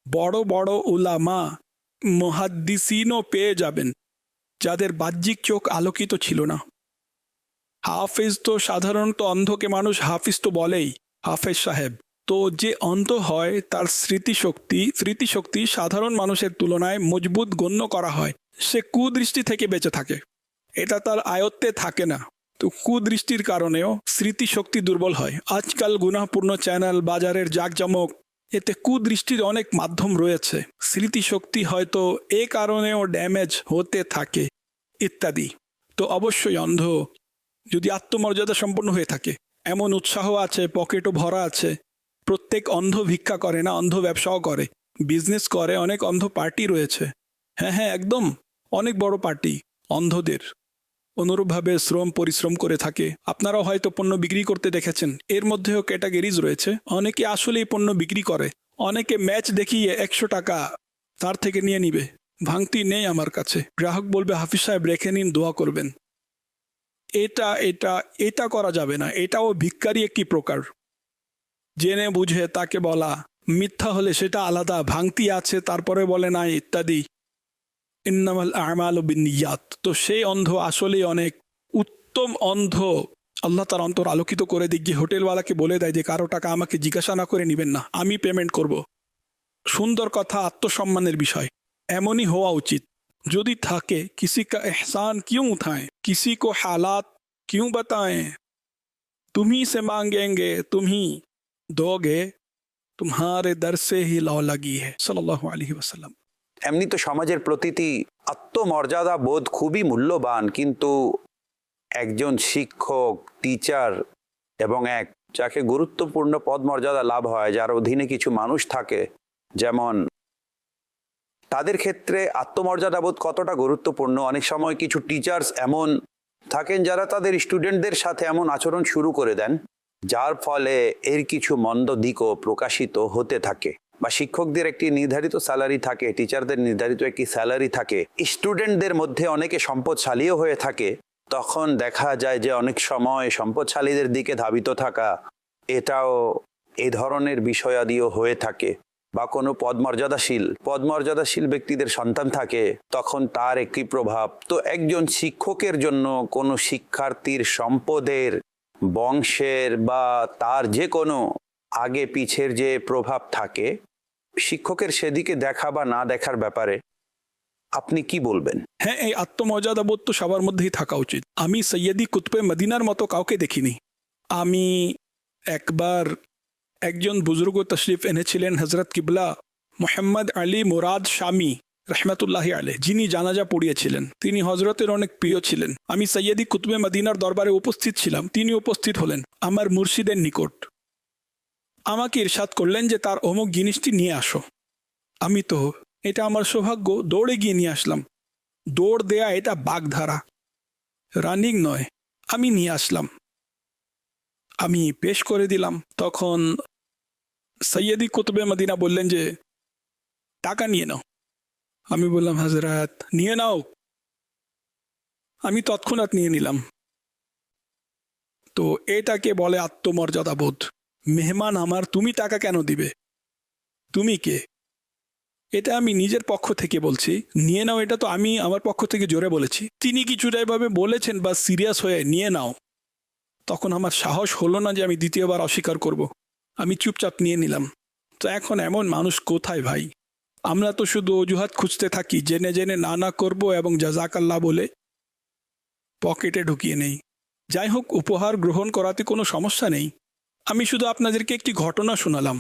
বড় বড় উলামা মুহাদ্দিসিনও পেয়ে যাবেন যাদের বাহ্যিক চোখ আলোকিত ছিল না। হাফেজ তো সাধারণত অন্ধকে মানুষ হাফিজ তো বলেই, হাফেজ সাহেব। তো যে অন্ধ হয় তার স্মৃতিশক্তি সাধারণ মানুষের তুলনায় মজবুত গণ্য করা হয়। সে কুদৃষ্টি থেকে বেঁচে থাকে, এটা তার আয়ত্তে থাকে না। তো কুদৃষ্টির কারণেও স্মৃতিশক্তি দুর্বল হয়। আজকাল গুনাহপূর্ণ চ্যানেল, বাজারের জাঁকজমক, এতে কুদৃষ্টির অনেক মাধ্যম রয়েছে। স্মৃতিশক্তি হয়তো এ কারণেও ড্যামেজ হতে থাকে ইত্যাদি। তো অবশ্যই অন্ধ যদি আত্মমর্যাদা সম্পন্ন হয়ে থাকে, এমন উৎসাহ আছে, পকেটও ভরা আছে। প্রত্যেক অন্ধ ভিক্ষা করে না, অন্ধ ব্যবসাও করে, বিজনেস করে। অনেক অন্ধ পার্টি রয়েছে, হ্যাঁ একদম অনেক বড় পার্টি অন্ধদের। অনুরূপভাবে পরিশ্রম করে থাকে। আপনারাও হয়তো পণ্য বিক্রি করতে দেখেছেন, এর মধ্যেও ক্যাটাগরিজ রয়েছে। অনেকে আসলেই পণ্য বিক্রি করে, অনেকে ম্যাচ দেখিয়ে 100 টাকা তার থেকে নিয়ে নিবে, ভাঙতি নেই আমার কাছে। গ্রাহক বলবে হাফিজ সাহেব রেখে নিন, দোয়া করবেন। এটা করা যাবে না, এটাও ভিক্ষারই একটি প্রকার। জেনে বুঝে তাকে বলা, মিথ্যা হলে সেটা আলাদা, ভাঙতি আছে তারপরে বলে নাই ইত্যাদি। ইন্নামাল আমালু বিন্নিয়াত। তো সেই অন্ধ আসলেই অনেক উত্তম অন্ধ। আল্লাহ তার অন্তর আলোকিত করে দিক, যে হোটেলওয়ালাকে বলে দেয় যে কারো টাকা আমাকে জিজ্ঞাসা না করে নেবেন না, আমি পেমেন্ট করব। সুন্দর কথা, আত্মসম্মানের বিষয়, এমনই হওয়া উচিত। যদি থাকে কিসি কা এহসান क्यों उठाएं, किसी को हालात क्यों बताएं, तुम्ही से मांगेंगे तुम्ही दोगे, तुम्हारे दर से ही लौ लगी है सल्लल्लाहु अलैहि वसल्लम। এমনি তো সমাজের প্রতিটি আত্মমর্যাদা বোধ খুবই মূল্যবান, কিন্তু একজন শিক্ষক, টিচার এবং যাকে গুরুত্বপূর্ণ পদমর্যাদা লাভ হয়, যার অধীনে কিছু মানুষ থাকে, যেমন তাদের ক্ষেত্রে আত্মমর্যাদাবোধ কতটা গুরুত্বপূর্ণ। অনেক সময় কিছু টিচার্স এমন থাকেন যারা তাদের স্টুডেন্টদের সাথে এমন আচরণ শুরু করে দেন, যার ফলে এর কিছু মন্দ দিকও প্রকাশিত হতে থাকে। বা শিক্ষকদের একটি নির্ধারিত স্যালারি থাকে, টিচারদের নির্ধারিত একটি স্যালারি থাকে, স্টুডেন্টদের মধ্যে অনেকে সম্পদশালীও হয়ে থাকে, তখন দেখা যায় যে অনেক সময় সম্পদশালীদের দিকে ধাবিত থাকা এটাও এই ধরনের বিষয়াদিও হয়ে থাকে। বা কোনো পদমর্যাদাশীল ব্যক্তিদের সন্তান থাকে, তখন তার একটি প্রভাব। তো একজন শিক্ষকের জন্য কোনো শিক্ষার্থীর সম্পদের, বংশের বা তার যে কোনো আগে পিছের যে প্রভাব থাকে, শিক্ষকের সেদিকে দেখা বা না দেখার ব্যাপারে আপনি কি বলবেন? হ্যাঁ, এই আত্মমর্যাদাবোধ তো সবার মধ্যেই থাকা উচিত। আমি সৈয়দি কুতুবে মদিনার মতো কাউকে দেখিনি। আমি একবার একজন বুজুর্গ তশরিফ এনেছিলেন, হজরত কিবলা মোহাম্মদ আলী মুরাদ শামী রহমতুল্লাহি আলে, যিনি জানাজা পড়িয়েছিলেন। তিনি হজরতের অনেক প্রিয় ছিলেন। আমি সৈয়দি কুতুবে মদিনার দরবারে উপস্থিত ছিলাম, তিনি উপস্থিত হলেন আমার মুর্শিদের নিকট। আমাকে ইরশাদ করলেন যে তার অমুক জিনিসটি নিয়ে আসো। আমি তো, এটা আমার সৌভাগ্য, দৌড়ে গিয়ে নিয়ে আসলাম। দৌড় দেয়া এটা বাগধারা, রানিং নয়। আমি নিয়ে আসলাম, আমি পেশ করে দিলাম। তখন সৈয়দি কুতুবে মদিনা বললেন যে টাকা নিয়ে নাও। আমি বললাম হজরত নিয়ে নাও। আমি তৎক্ষণাৎ নিয়ে নিলাম। তো এটাকে বলে আত্মমর্যাদাবোধ। মেহমান আমার, তুমি টাকা কেন দিবে? তুমি কে? এটা আমি নিজের পক্ষ থেকে বলছি। নিয়ে নাও, এটা তো আমি আমার পক্ষ থেকে জোরে বলেছি। তিনি কিছুটা এভাবে বলেছেন বা সিরিয়াস হয়ে নিয়ে নাও, তখন আমার সাহস হলো না যে আমি দ্বিতীয়বার অস্বীকার করব। আমি চুপচাপ নিয়ে নিলাম। তো এখন এমন মানুষ কোথায় ভাই? আমরা তো শুধু অজুহাত খুঁজতে থাকি, জেনে জেনে না করব এবং জাযাকাল্লাহ বলে পকেটে ঢুকিয়ে নেই। যাই হোক, উপহার গ্রহণ করাতে কোনো সমস্যা নেই। আমি শুধু আপনাদেরকে একটি ঘটনা শোনালাম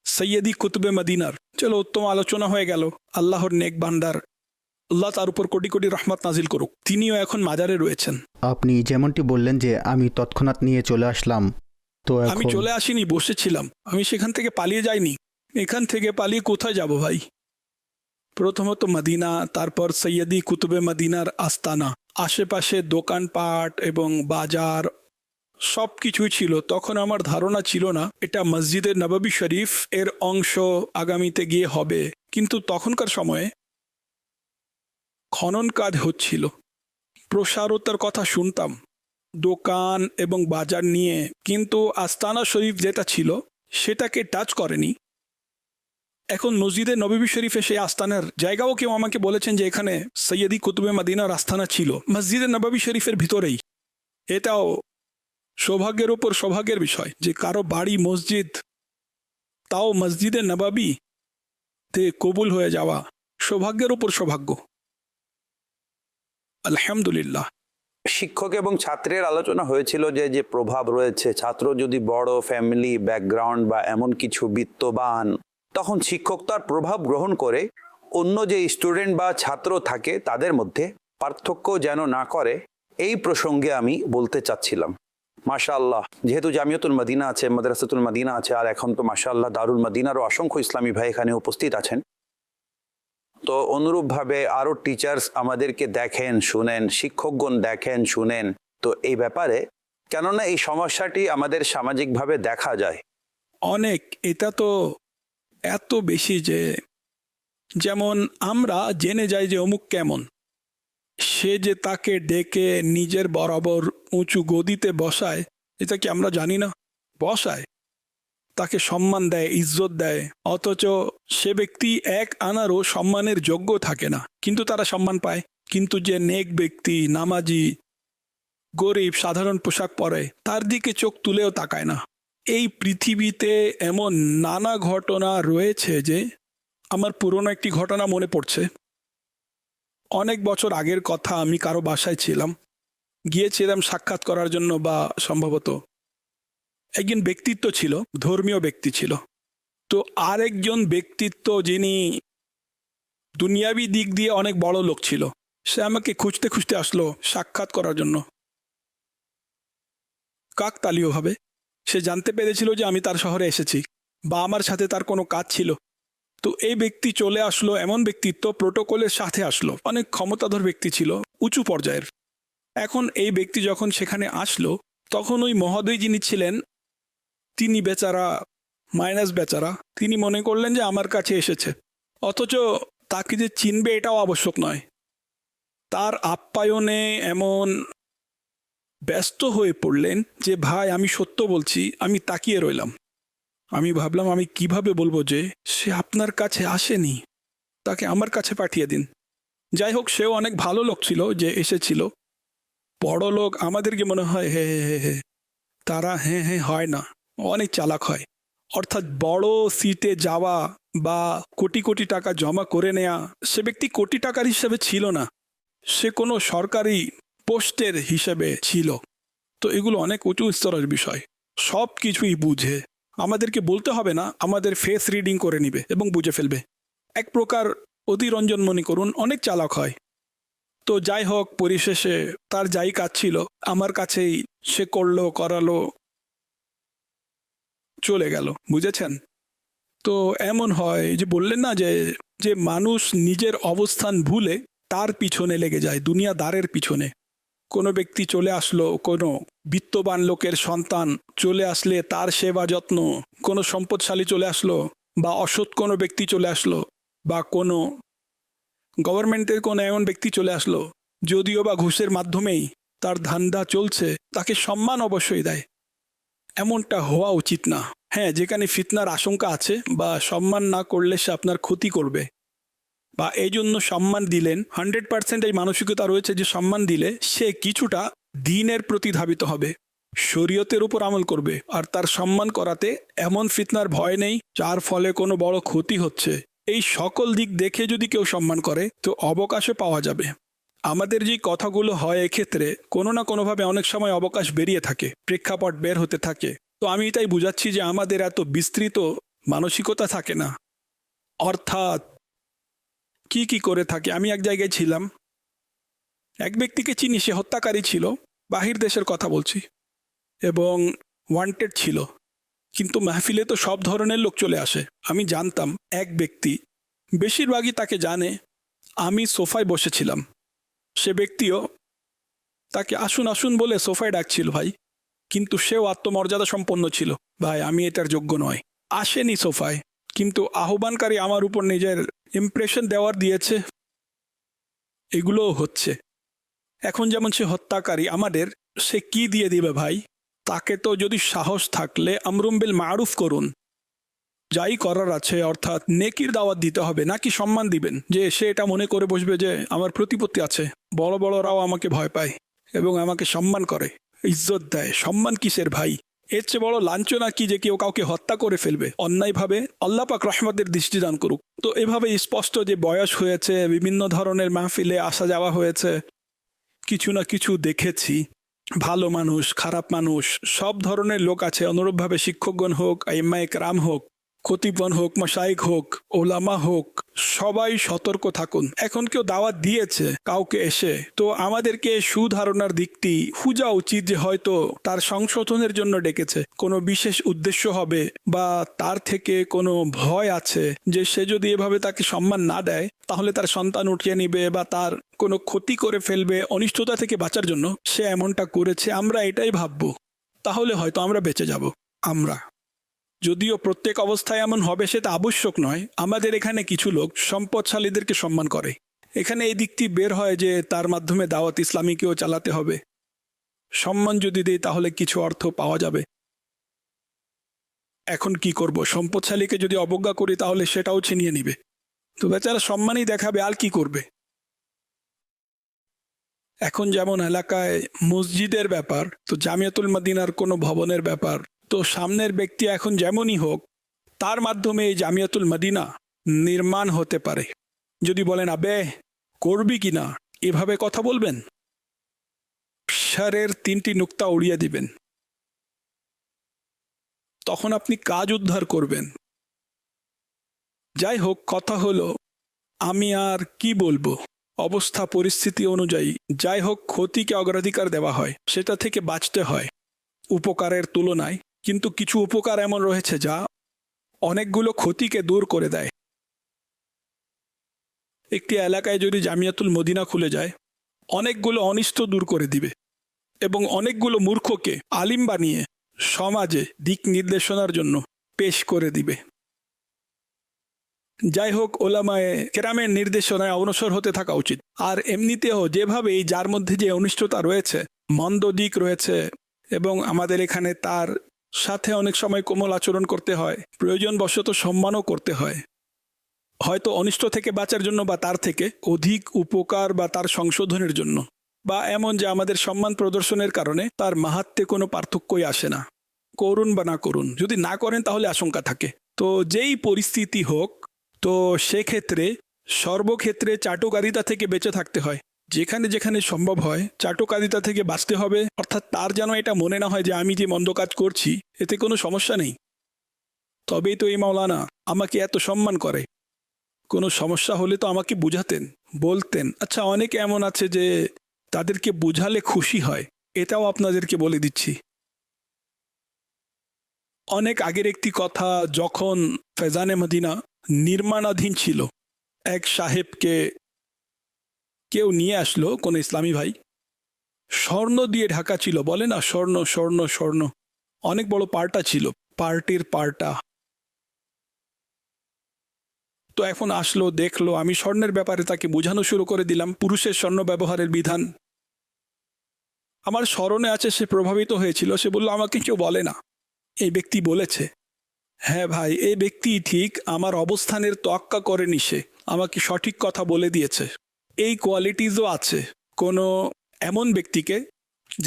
সৈয়দি কুতুবে মদিনার। চলো, উত্তম আলোচনা হয়ে গেল। আল্লাহর নেক বান্দার, আল্লাহ তার উপর কোটি কোটি রহমত নাজিল করুক, তিনিও এখন মাজারে রয়েছেন। আপনি যেমনটি বললেন যে আমি তৎক্ষণাৎ নিয়ে চলে আসলাম, তো আমি চলে আসিনি, বসেছিলাম। আমি সেখান থেকে পালিয়ে যাইনি। এখান থেকে পালিয়ে কোথায় যাব ভাই? প্রথমত মদিনা, তারপর সৈয়দি কুতুবে মদিনার আস্তানা, আশেপাশে দোকানপাট এবং বাজার সব কিছুই ছিল। তখন আমার ধারণা ছিল না এটা মসজিদে নববী শরীফ এর অংশ আগামীতে গিয়ে হবে। কিন্তু তখনকার সময়ে খনন কাজ হচ্ছিল, প্রসারতার কথা শুনতাম দোকান এবং বাজার নিয়ে, কিন্তু আস্তানা শরীফ যেটা ছিল সেটাকে টাচ করেনি। এখন মসজিদে নববী শরীফে সেই আস্তানার জায়গাও কেউ আমাকে বলেছেন যে এখানে সৈয়দি কুতুবে মদিনার আস্তানা ছিল মসজিদে নববী শরীফের ভিতরেই। এটাও সৌভাগ্যের উপর সৌভাগ্যের বিষয় যে কারো বাড়ি মসজিদ, তাও মসজিদে নববী তে কবুল হয়ে যাওয়া, সৌভাগ্যের উপর সৌভাগ্য। আলহামদুলিল্লাহ। শিক্ষক এবং ছাত্রের আলোচনা হয়েছিল যে যে প্রভাব রয়েছে, ছাত্র যদি বড় ফ্যামিলি ব্যাকগ্রাউন্ড বা এমন কিছু বিত্তবান, তখন শিক্ষক তার প্রভাব গ্রহণ করে অন্য যে স্টুডেন্ট বা ছাত্র থাকে তাদের মধ্যে পার্থক্য যেন না করে। এই প্রসঙ্গে আমি বলতে চাচ্ছিলাম, মাশাআল্লাহ, যেহেতু জামিয়াতুল মদিনা আছে, মাদ্রাসাতুল মদিনা আছে, আর এখন তো মাশাআল্লাহ দারুল মদিনারও অসংখ্য ইসলামী ভাই এখানে উপস্থিত আছেন। তো অনুরূপভাবে আরও টিচার্স আমাদেরকে দেখেন শুনেন, শিক্ষকগণ দেখেন শুনেন। তো এই ব্যাপারে, কেননা এই সমস্যাটি আমাদের সামাজিকভাবে দেখা যায় অনেক। এটা তো এত বেশি যে যেমন আমরা জেনে যাই যে অমুক কেমন, সে যে তাকে ডেকে নিজের বরাবর উঁচু গদিতে বসায়, এটা কি আমরা জানি না? বসায়, তাকে সম্মান দেয়, ইজ্জত দেয়, অথচ সে ব্যক্তি এক আনারও সম্মানের যোগ্য থাকে না, কিন্তু তারা সম্মান পায়। কিন্তু যে নেক ব্যক্তি, নামাজি, গরিব, সাধারণ পোশাক পরে, তার দিকে চোখ তুলেও তাকায় না। এই পৃথিবীতে এমন নানা ঘটনা রয়েছে যে আমার পুরনো একটি ঘটনা মনে পড়ছে। অনেক বছর আগের কথা, আমি কারো বাসায় ছিলাম, গিয়েছিলাম সাক্ষাৎ করার জন্য, বা সম্ভবত একজন ব্যক্তিত্ব ছিল, ধর্মীয় ব্যক্তি ছিল। তো আরেকজন ব্যক্তিত্ব যিনি দুনিয়াবি দিক দিয়ে অনেক বড় লোক ছিল, সে আমাকে খুঁজতে খুঁজতে আসলো সাক্ষাৎ করার জন্য। কাকতালীয়ভাবে সে জানতে পেরেছিল যে আমি তার শহরে এসেছি বা আমার সাথে তার কোনো কাজ ছিল। তো এই ব্যক্তি চলে আসলো, এমন ব্যক্তিত্ব প্রোটোকলের সাথে আসলো, অনেক ক্ষমতাধর ব্যক্তি ছিল, উঁচু পর্যায়ের। এখন এই ব্যক্তি যখন সেখানে আসলো, তখন ওই মহোদয় যিনি ছিলেন তিনি বেচারা মাইনাস বেচারা, তিনি মনে করলেন যে আমার কাছে এসেছে, অথচ তাকে যে চিনবে এটাও আবশ্যক নয়। তার আপ্যায়নে এমন ব্যস্ত হয়ে পড়লেন যে ভাই আমি সত্য বলছি, আমি তাকিয়ে রইলাম। আমি ভাবলাম আমি কিভাবে বলবো যে সে আপনার কাছে আসেনি, তাকে আমার কাছে পাঠিয়ে দিন। যাই হোক, সেও অনেক ভালো লোক ছিল যে এসেছিল। বড় লোক আমাদেরকে মনে হয় হে হে হে হে, তারা হ্যাঁ হ্যাঁ হয় না, অনেক চালাক হয়। অর্থাৎ বড় সিটে যাওয়া বা কোটি কোটি টাকা জমা করে নেয়া, সে ব্যক্তি কোটি টাকার হিসেবে ছিল না, সে কোনো সরকারি পোস্টের হিসেবে ছিল। তো এগুলো অনেক উঁচু স্তরের বিষয়, সব কিছুই বুঝে। আমাদেরকে বলতে হবে না, আমাদের ফেস রিডিং করে নিবে এবং বুঝে ফেলবে। এক প্রকার অতিরঞ্জন মনে করুন, অনেক চালাক হয়। তো যাই হোক, পরিশেষে তার যাই কাজ ছিল আমার কাছেই সে করলো, করালো, চলে গেল। বুঝেছেন? তো এমন হয় যে বললেন না যে যে মানুষ নিজের অবস্থান ভুলে তার পিছনে লেগে যায়, দুনিয়াদারের পিছনে। কোনো ব্যক্তি চলে আসলো, কোনো বিত্তবান লোকের সন্তান চলে আসলে তার সেবা যত্ন, কোনো সম্পদশালী চলে আসলো বা অসৎ কোনো ব্যক্তি চলে আসলো বা কোনো গভর্নমেন্টের কোনো এমন ব্যক্তি চলে আসলো, যদিও বা ঘুষের মাধ্যমেই তার ধান্দা চলছে, তাকে সম্মান অবশ্যই দেয়। এমনটা হওয়া উচিত না। হ্যাঁ, যেখানে ফিতনার আশঙ্কা আছে বা সম্মান না করলে সে আপনার ক্ষতি করবে বা এই জন্য সম্মান দিলেন, 100% এই মানসিকতা রয়েছে যে সম্মান দিলে সে কিছুটা দ্বীনের প্রতি ধাবিত হবে, শরীয়তের উপর আমল করবে, আর তার সম্মান করাতে এমন ফিতনার ভয় নেই যার ফলে কোনো বড় ক্ষতি হচ্ছে। এই সকল দিক দেখে যদি কেউ সম্মান করে তো অবকাশও পাওয়া যাবে। আমাদের যে কথাগুলো হয় এক্ষেত্রে কোনো না কোনোভাবে অনেক সময় অবকাশ বেরিয়ে থাকে, প্রেক্ষাপট বের হতে থাকে। তো আমি এটাই বুঝাচ্ছি যে আমাদের এত বিস্তৃত মানসিকতা থাকে না। অর্থাৎ কি করে থাকে, আমি এক জায়গায় ছিলাম, এক ব্যক্তিকে চিনি, সে হত্যাকারী ছিল, বাহির দেশের কথা বলছি, এবং ওয়ান্টেড ছিল। কিন্তু মাহফিলে তো সব ধরনের লোক চলে আসে। আমি জানতাম এক ব্যক্তি, বেশিরভাগই তাকে জানে, আমি সোফায় বসেছিলাম, সে ব্যক্তিও তাকে আসুন আসুন বলে সোফায় ডাকছিল ভাই, কিন্তু সেও আত্মমর্যাদা সম্পন্ন ছিল। ভাই আমি এটার যোগ্য নয়, আসেনি সোফায়, কিন্তু আহ্বানকারী আমার উপর নিজের ইমপ্রেশন দেওয়ার দিয়েছে। এগুলোও হচ্ছে। এখন যেমন সে হত্যাকারী আমাদের, সে কি দিয়ে দিবে ভাই? তাকে তো যদি সাহস থাকলে আমরুম বিল মারুফ করুন, যাই করার আছে, অর্থাৎ নেকির দাওয়াত দিতে হবে, নাকি সম্মান দিবেন যে সে এটা মনে করে বসবে যে আমার প্রতিপত্তি আছে, বড় বড়রাও আমাকে ভয় পায় এবং আমাকে সম্মান করে, ইজ্জত দেয়। সম্মান কিসের ভাই? এর চেয়ে বড় লাঞ্ছনা কি যে কেউ কাউকে হত্যা করে ফেলবে অন্যায়ভাবে? আল্লাহ পাক রহমতের দৃষ্টিদান করুক। তো এভাবে স্পষ্ট যে বয়স হয়েছে, বিভিন্ন ধরনের মাহফিলে আসা যাওয়া হয়েছে, কিছু না কিছু দেখেছি। ভালো মানুষ, খারাপ মানুষ, সব ধরনের লোক আছে। অনুরূপভাবে শিক্ষকগণ হোক, আইম্মায়ে কেরাম হোক, খতিবগণ হোক, মাশায়েখ হোক, ওলামা হোক, সবাই সতর্ক থাকুন। এখন কেউ দাওয়াত দিয়েছে কাউকে এসে, তো আমাদেরকে সুধারণার দিকটি খুঁজা উচিত যে হয়তো তার সংশোধনের জন্য ডেকেছে, কোনো বিশেষ উদ্দেশ্য হবে বা তার থেকে কোনো ভয় আছে যে সে যদি এভাবে তাকে সম্মান না দেয় তাহলে তার সন্তান উঠিয়ে নিবে বা তার কোনো ক্ষতি করে ফেলবে, অনিষ্টতা থেকে বাঁচার জন্য সে এমনটা করেছে। আমরা এটাই ভাববো, তাহলে হয়তো আমরা বেঁচে যাব। আমরা যদিও প্রত্যেক অবস্থায় এমন হবে সেটা আবশ্যক নয়। আমাদের এখানে কিছু লোক সম্পদশালীদেরকে সম্মান করে, এখানে এই দিকটি বের হয় যে তার মাধ্যমে দাওয়াত ইসলামীকেও চালাতে হবে। সম্মান যদি দেই তাহলে কিছু অর্থ পাওয়া যাবে। এখন কি করব? সম্পদশালীকে যদি অবজ্ঞা করি তাহলে সেটাও ছিনিয়ে নিবে, তো বেচারা সম্মানই দেখাবে, আর কি করবে? এখন যেমন এলাকায় মসজিদের ব্যাপার, তো জামিয়াতুল মদিনার কোনো ভবনের ব্যাপার, তো সামনের ব্যক্তি এখন যেমনই হোক তার মাধ্যমে এই জামিয়াতুল মদিনা নির্মাণ হতে পারে। যদি বলেন আবে করবি কি না, এভাবে কথা বলবেন, শারের 3টি নুক্তা উড়িয়ে দিবেন, তখন আপনি কাজ উদ্ধার করবেন। যাই হোক, কথা হলো আমি আর কি বলবো, অবস্থা পরিস্থিতি অনুযায়ী যাই হোক ক্ষতিকে অগ্রাধিকার দেওয়া হয়, সেটা থেকে বাঁচতে হয় উপকারের তুলনায়। কিন্তু কিছু উপকার এমন রয়েছে যা অনেকগুলো ক্ষতিকে দূর করে দেয়। একটি এলাকায় যদি জামিয়াতুল মদিনা খুলে যায়, অনেকগুলো অনিষ্ট দূর করে দিবে এবং অনেকগুলো মূর্খকে আলিম বানিয়ে সমাজে দিক নির্দেশনার জন্য পেশ করে দিবে। যাই হোক, ওলামায়ে কেরামের নির্দেশনায় অগ্রসর হতে থাকা উচিত। আর এমনিতেও যেভাবেই যার মধ্যে যে অনিষ্টতা রয়েছে, মন্দ দিক রয়েছে, এবং আমাদের এখানে তার সাথে অনেক সময় কোমল আচরণ করতে হয়, প্রয়োজনবশত সম্মানও করতে হয়, হয়তো অনিষ্ট থেকে বাঁচার জন্য বা তার থেকে অধিক উপকার বা তার সংশোধনের জন্য, বা এমন যে আমাদের সম্মান প্রদর্শনের কারণে তার মাহাত্ম্যে কোনো পার্থক্যই আসে না, করুন বা না করুন। যদি না করেন তাহলে আশঙ্কা থাকে। তো যেই পরিস্থিতি হোক, তো সেক্ষেত্রে সর্বক্ষেত্রে চাটুকারিতা থেকে বেঁচে থাকতে হয়। যেখানে যেখানে সম্ভব হয় চাটুকারিতা থেকে বাঁচতে হবে, অর্থাৎ তার যেন এটা মনে না হয় যে আমি যে মন্দ কাজ করছি এতে কোনো সমস্যা নেই, তবেই তো এই মাওলানা আমাকে এত সম্মান করে। কোনো সমস্যা হলে তো আমাকে বুঝাতেন, বলতেন। আচ্ছা, অনেকে এমন আছে যে তাদেরকে বুঝালে খুশি হয়, এটাও আপনাদেরকে বলে দিচ্ছি। অনেক আগের একটি কথা, যখন ফেজানে মদিনা নির্মাণাধীন ছিল, এক সাহেবকে কেউ নিয়ে আসলো, কোন ইসলামী ভাই, স্বর্ণ দিয়ে ঢাকা ছিল, বলে না স্বর্ণ স্বর্ণ স্বর্ণ, অনেক বড় পার্টা ছিল, পার্টির পার্টা। তো এখন আসলো, দেখলো, আমি স্বর্ণের ব্যাপারে তাকে বোঝানো শুরু করে দিলাম, পুরুষের স্বর্ণ ব্যবহারের বিধান। আমার স্মরণে আছে সে প্রভাবিত হয়েছিল, সে বলল আমাকে কেউ বলে না, এই ব্যক্তি বলেছে। হ্যাঁ ভাই, এই ব্যক্তি ঠিক আমার অবস্থানের তোয়াক্কা করেনি, সে আমাকে সঠিক কথা বলে দিয়েছে। এই কোয়ালিটিজও আছে কোনো এমন ব্যক্তিকে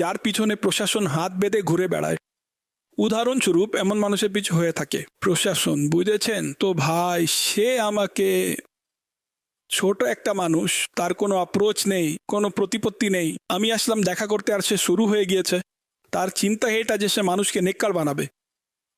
যার পিছনে প্রশাসন হাত বেঁধে ঘুরে বেড়ায়। উদাহরণস্বরূপ এমন মানুষের পিছু হয়ে থাকে প্রশাসন, বুঝেছেন তো ভাই, সে আমাকে, ছোট একটা মানুষ, তার কোনো অ্যাপ্রোচ নেই, কোনো প্রতিপত্তি নেই, আমি আসলাম দেখা করতে আর সে শুরু হয়ে গিয়েছে। তার চিন্তা এটা যে সে মানুষকে নেককার বানাবে,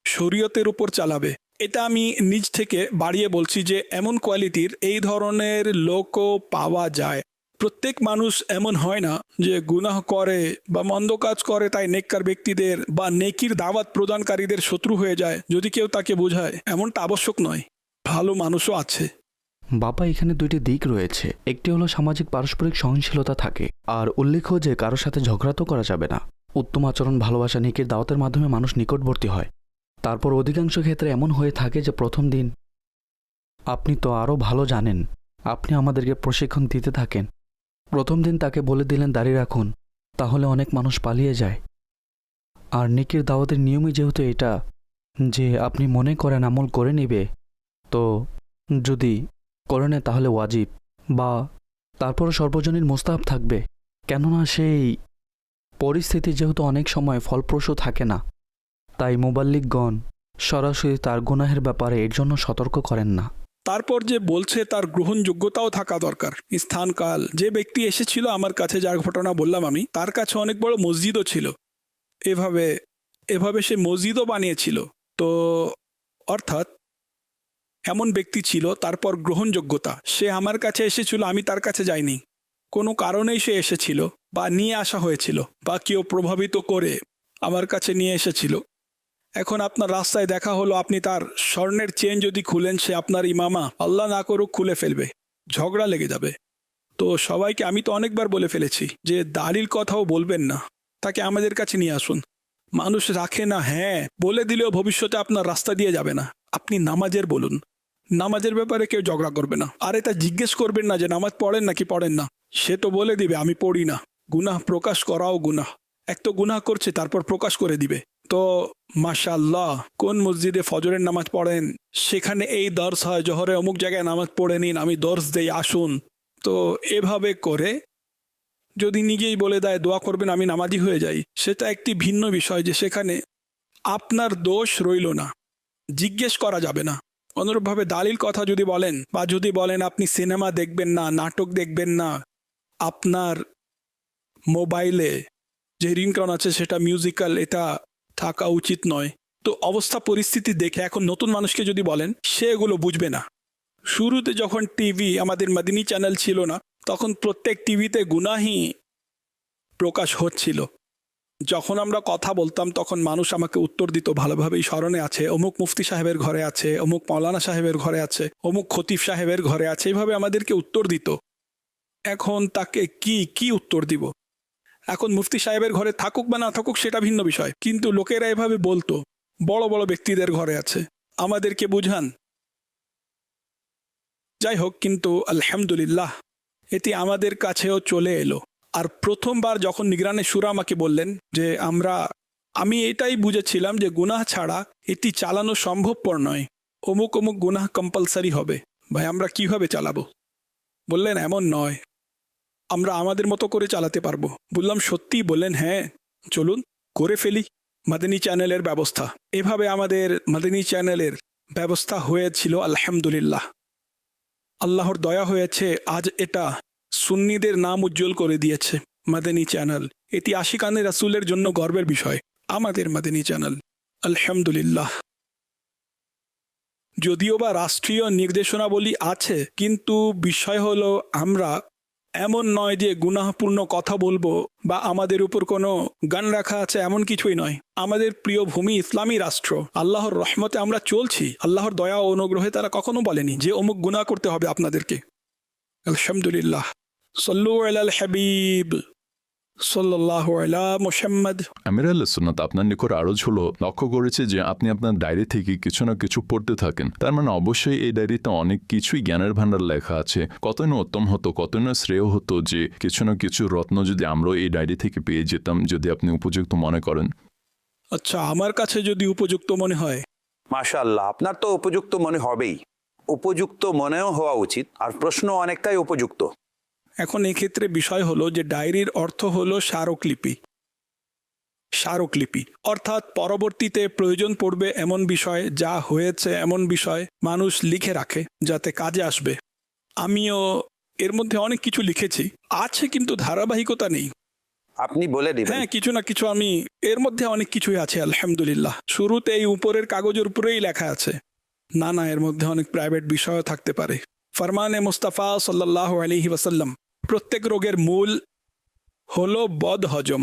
শরীয়তের উপর চালাবে। এটা আমি নিজ থেকে বাড়িয়ে বলছি যে এমন কোয়ালিটির এই ধরনের লোকও পাওয়া যায়। প্রত্যেক মানুষ এমন হয় না যে গুনাহ করে বা মন্দ কাজ করে তাই নেককার ব্যক্তিদের বা নেকির দাওয়াত প্রদানকারীদের শত্রু হয়ে যায় যদি কেউ তাকে বোঝায়, এমনটা আবশ্যক নয়। ভালো মানুষও আছে। বাবা, এখানে দুইটি দিক রয়েছে। একটি হলো সামাজিক পারস্পরিক সহনশীলতা থাকে, আর উল্লেখ্য যে কারোর সাথে ঝগড়া তো করা যাবে না। উত্তম আচরণ, ভালোবাসা, নেকির দাওয়াতের মাধ্যমে মানুষ নিকটবর্তী হয়। তারপর অধিকাংশ ক্ষেত্রে এমন হয়ে থাকে যে প্রথম দিন, আপনি তো আরও ভালো জানেন, আপনি আমাদেরকে প্রশিক্ষণ দিতে থাকেন, প্রথম দিন তাকে বলে দিলেন দাঁড়িয়ে রাখুন, তাহলে অনেক মানুষ পালিয়ে যায়। আর নেকির দাওয়াতের নিয়মই যেহেতু এটা যে আপনি মনে করেন আমল করে নেবে, তো যদি করে নেয় তাহলে ওয়াজিব, বা তারপরও সর্বজনীন মোস্তাহাব থাকবে, কেননা সেই পরিস্থিতি যেহেতু অনেক সময় ফলপ্রসূ থাকে না, তাই মুবাল্লিগগণ সরাসরি তার গুনাহের ব্যাপারে এর জন্য সতর্ক করেন না। তারপর যে বলছে তার গ্রহণযোগ্যতাও থাকা দরকার, স্থানকাল। যে ব্যক্তি এসেছিল আমার কাছে, যার ঘটনা বললাম আমি, তার কাছে অনেক বড় মসজিদও ছিল, এভাবে সে মসজিদও বানিয়েছিল। তো অর্থাৎ এমন ব্যক্তি ছিল। তারপর গ্রহণযোগ্যতা, সে আমার কাছে এসেছিল, আমি তার কাছে যাইনি, কোনো কারণেই সে এসেছিল বা নিয়ে আসা হয়েছিল বা কেউ প্রভাবিত করে আমার কাছে নিয়ে এসেছিল। এখন আপনার রাস্তায় দেখা হলো, আপনি তার স্বর্ণের চেন যদি খুলেন, সে আপনার ইমামা, আল্লাহ না করুক, খুলে ফেলবে, ঝগড়া লেগে যাবে। তো সবাইকে আমি তো অনেকবার বলে ফেলেছি যে দালিল কথাও বলবেন না, তাকে আমাদের কাছে নিয়ে আসুন। মানুষ রাখে না, হ্যাঁ বলে দিলেও ভবিষ্যতে আপনার রাস্তা দিয়ে যাবে না। আপনি নামাজের বলুন, নামাজের ব্যাপারে কেউ ঝগড়া করবে না। আর এটা জিজ্ঞেস করবেন না যে নামাজ পড়েন নাকি পড়েন না, সে তো বলে দিবে আমি পড়ি না। গুনাহ প্রকাশ করাও গুনাহ, এক তো গুনাহ করছে তারপর প্রকাশ করে দিবে। তো মাশাআল্লাহ, কোন মসজিদে ফজরের নামাজ পড়েন, সেখানে এই দর্স হয়, জোহরে অমুক জায়গায় নামাজ পড়ে নিন, আমি দর্স দেই, আসুন। তো এভাবে করে যদি নিজেই বলে দেয় দোয়া করবেন আমি নামাজি হয়ে যাই, সেটা একটি ভিন্ন বিষয়, যে সেখানে আপনার দোষ রইল না, জিজ্ঞেস করা যাবে না। অনুরূপভাবে দালিল কথা যদি বলেন, বা যদি বলেন আপনি সিনেমা দেখবেন না, নাটক দেখবেন না, আপনার মোবাইলে যে রিংটন আছে সেটা মিউজিক্যাল, এটা থাকা উচিত নয়। তো অবস্থা পরিস্থিতি দেখে এখন নতুন মানুষকে যদি বলেন, সে এগুলো বুঝবে না। শুরুতে যখন টিভি, আমাদের মাদিনী চ্যানেল ছিল না, তখন প্রত্যেক টিভিতে গুনাহি প্রকাশ হচ্ছিল। যখন আমরা কথা বলতাম তখন মানুষ আমাকে উত্তর দিত, ভালোভাবেই স্মরণে আছে, অমুক মুফতি সাহেবের ঘরে আছে, অমুক মাওলানা সাহেবের ঘরে আছে, অমুক খতিব সাহেবের ঘরে আছে, এইভাবে আমাদেরকে উত্তর দিত। এখন তাকে কি উত্তর দিব? এখন মুফতি সাহেবের ঘরে থাকুক বা না থাকুক সেটা ভিন্ন বিষয়, কিন্তু লোকেরা এভাবে বলতো বড় বড় ব্যক্তিদের ঘরে আছে, আমাদেরকে বুঝান। যাই হোক, কিন্তু আলহামদুলিল্লাহ এটি আমাদের কাছেও চলে এলো। আর প্রথমবার যখন নিগরানে শুরা আমাকে বললেন যে আমি এটাই বুঝেছিলাম যে গুনাহ ছাড়া এটি চালানো সম্ভবপর নয়, অমুক অমুক গুনাহ কম্পালসারি হবে, ভাই আমরা কিভাবে চালাবো? বললেন এমন নয়, আমরা আমাদের মতো করে চালাতে পারবো। বললাম সত্যি? বললেন হ্যাঁ, চলুন করে ফেলি মাদানী চ্যানেলের ব্যবস্থা। এভাবে আমাদের মাদানী চ্যানেলের ব্যবস্থা হয়েছিল। আলহামদুলিল্লাহ আল্লাহর দয়া হয়েছে, আজ এটা সুন্নিদের নাম উজ্জ্বল করে দিয়েছে মাদানী চ্যানেল। এটি আশিকানে রাসূলের জন্য গর্বের বিষয়, আমাদের মাদানী চ্যানেল। আলহামদুলিল্লাহ। যদিও বা রাষ্ট্রীয় নির্দেশনাবলী আছে, কিন্তু বিষয় হলো আমরা এমন নয় যে গুনাহপূর্ণ কথা বলবো বা আমাদের উপর কোনো গান রাখা আছে, এমন কিছুই নয়। আমাদের প্রিয় ভূমি ইসলামী রাষ্ট্র, আল্লাহর রহমতে আমরা চলছি। আল্লাহর দয়া ও অনুগ্রহে তারা কখনো বলেনি যে অমুক গুনাহ করতে হবে আপনাদেরকে। আলহামদুলিল্লাহ। সাল্লু আলাল হাবিব সাল্লাল্লাহু আলা মুহাম্মদ। আমির আহলে সুন্নাত আপনার নিকট আরজ হলো, লক্ষ্য করেছে যে আপনি আপনার ডায়েরি থেকে কিছু না কিছু পড়তে থাকেন। তার মানে অবশ্যই এই ডায়েরিতে অনেক কিছুই জ্ঞানের ভাণ্ডার লেখা আছে। কতই না উত্তম হতো, কতই না শ্রেয় হতো যে কিছু না কিছু রত্ন যদি আমরাও এই ডায়েরি থেকে পেয়ে যেতাম, যদি আপনি উপযুক্ত মনে করেন। আচ্ছা, আমার কাছে যদি উপযুক্ত মনে হয়। মাশাআল্লাহ, আপনার তো উপযুক্ত মনে হবেই, উপযুক্ত মনেও হওয়া উচিত, আর প্রশ্ন অনেকটাই উপযুক্ত। এখন এক্ষেত্রে বিষয় হলো যে ডায়েরির অর্থ হলো স্মারকলিপি। স্মারকলিপি অর্থাৎ পরবর্তীতে প্রয়োজন পড়বে এমন বিষয়, যা হয়েছে এমন বিষয় মানুষ লিখে রাখে যাতে কাজে আসবে। আমিও এর মধ্যে অনেক কিছু লিখেছি, আছে কিন্তু ধারাবাহিকতা নেই। আপনি বলে দিবেন। হ্যাঁ, কিছু না কিছু আমি এর মধ্যে অনেক কিছুই আছে আলহামদুলিল্লাহ। শুরুতে এই উপরের কাগজের উপরেই লেখা আছে, না এর মধ্যে অনেক প্রাইভেট বিষয়ও থাকতে পারে। ফরমানে মুস্তাফা সাল্লাল্লাহু আলাইহি ওয়াসাল্লাম, প্রত্যেক রোগের মূল হলো বদ হজম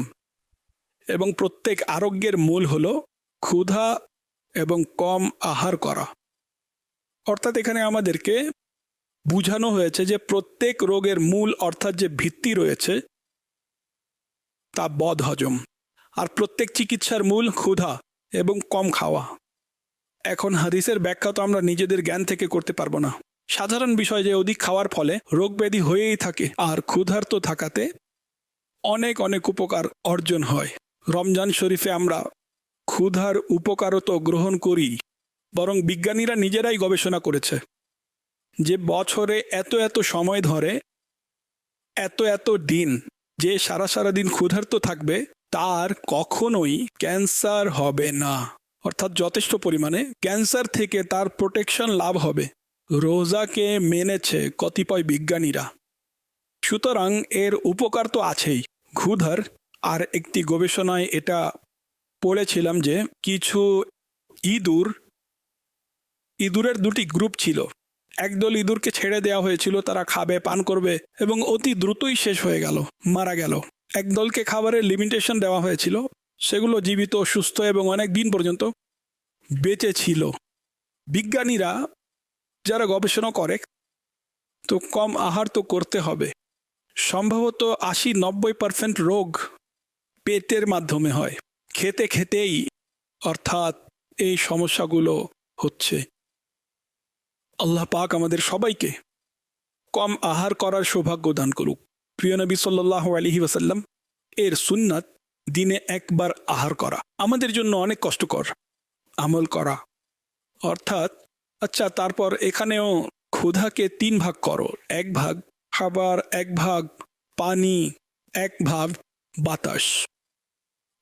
এবং প্রত্যেক আরোগ্যের মূল হলো ক্ষুধা এবং কম আহার করা। অর্থাৎ এখানে আমাদেরকে বুঝানো হয়েছে যে প্রত্যেক রোগের মূল অর্থাৎ যে ভিত্তি রয়েছে তা বদ হজম, আর প্রত্যেক চিকিৎসার মূল ক্ষুধা এবং কম খাওয়া। এখন হাদিসের ব্যাখ্যা তো আমরা নিজেদের জ্ঞান থেকে করতে পারবো না। সাধারণ বিষয় যে অধিক খাওয়ার ফলে রোগ ব্যাধি হয়েই থাকে, আর ক্ষুধার্ত থাকাতে অনেক অনেক উপকার অর্জন হয়। রমজান শরীফে আমরা ক্ষুধার উপকারও তো গ্রহণ করি, বরং বিজ্ঞানীরা নিজেরাই গবেষণা করেছে যে বছরে এত এত সময় ধরে, এত এত দিন যে সারা দিন ক্ষুধার্ত থাকবে তার কখনোই ক্যান্সার হবে না। অর্থাৎ যথেষ্ট পরিমাণে ক্যান্সার থেকে তার প্রোটেকশন লাভ হবে। রোজাকে মেনেছে কতিপয় বিজ্ঞানীরা, সুতরাং এর উপকার তো আছেই ক্ষুধার। আর একটি গবেষণায় এটা পড়েছিলাম যে কিছু ইঁদুরের দুটি গ্রুপ ছিল। একদল ইঁদুরকে ছেড়ে দেওয়া হয়েছিল, তারা খাবে, পান করবে এবং অতি দ্রুতই শেষ হয়ে গেল, মারা গেল। একদলকে খাবারের লিমিটেশন দেওয়া হয়েছিল, সেগুলো জীবিত, সুস্থ এবং অনেক দিন পর্যন্ত বেঁচে ছিল। বিজ্ঞানীরা যারা গবেষণা করে, তো কম আহার তো করতে হবে। সম্ভবত 80-90% রোগ পেটের মাধ্যমে হয়, খেতে খেতেই, অর্থাৎ এই সমস্যাগুলো হচ্ছে। আল্লাহ পাক আমাদের সবাইকে কম আহার করার সৌভাগ্য দান করুক। প্রিয় নবী সাল্লাল্লাহু আলাইহি ওয়াসাল্লাম এর সুন্নাত দিনে একবার আহার করা আমাদের জন্য অনেক কষ্টকর আমল করা। অর্থাৎ আচ্ছা, তারপর এখানেও ক্ষুধাকে 3 ভাগ করো, 1 ভাগ খাবার, 1 ভাগ পানি, 1 ভাগ বাতাস।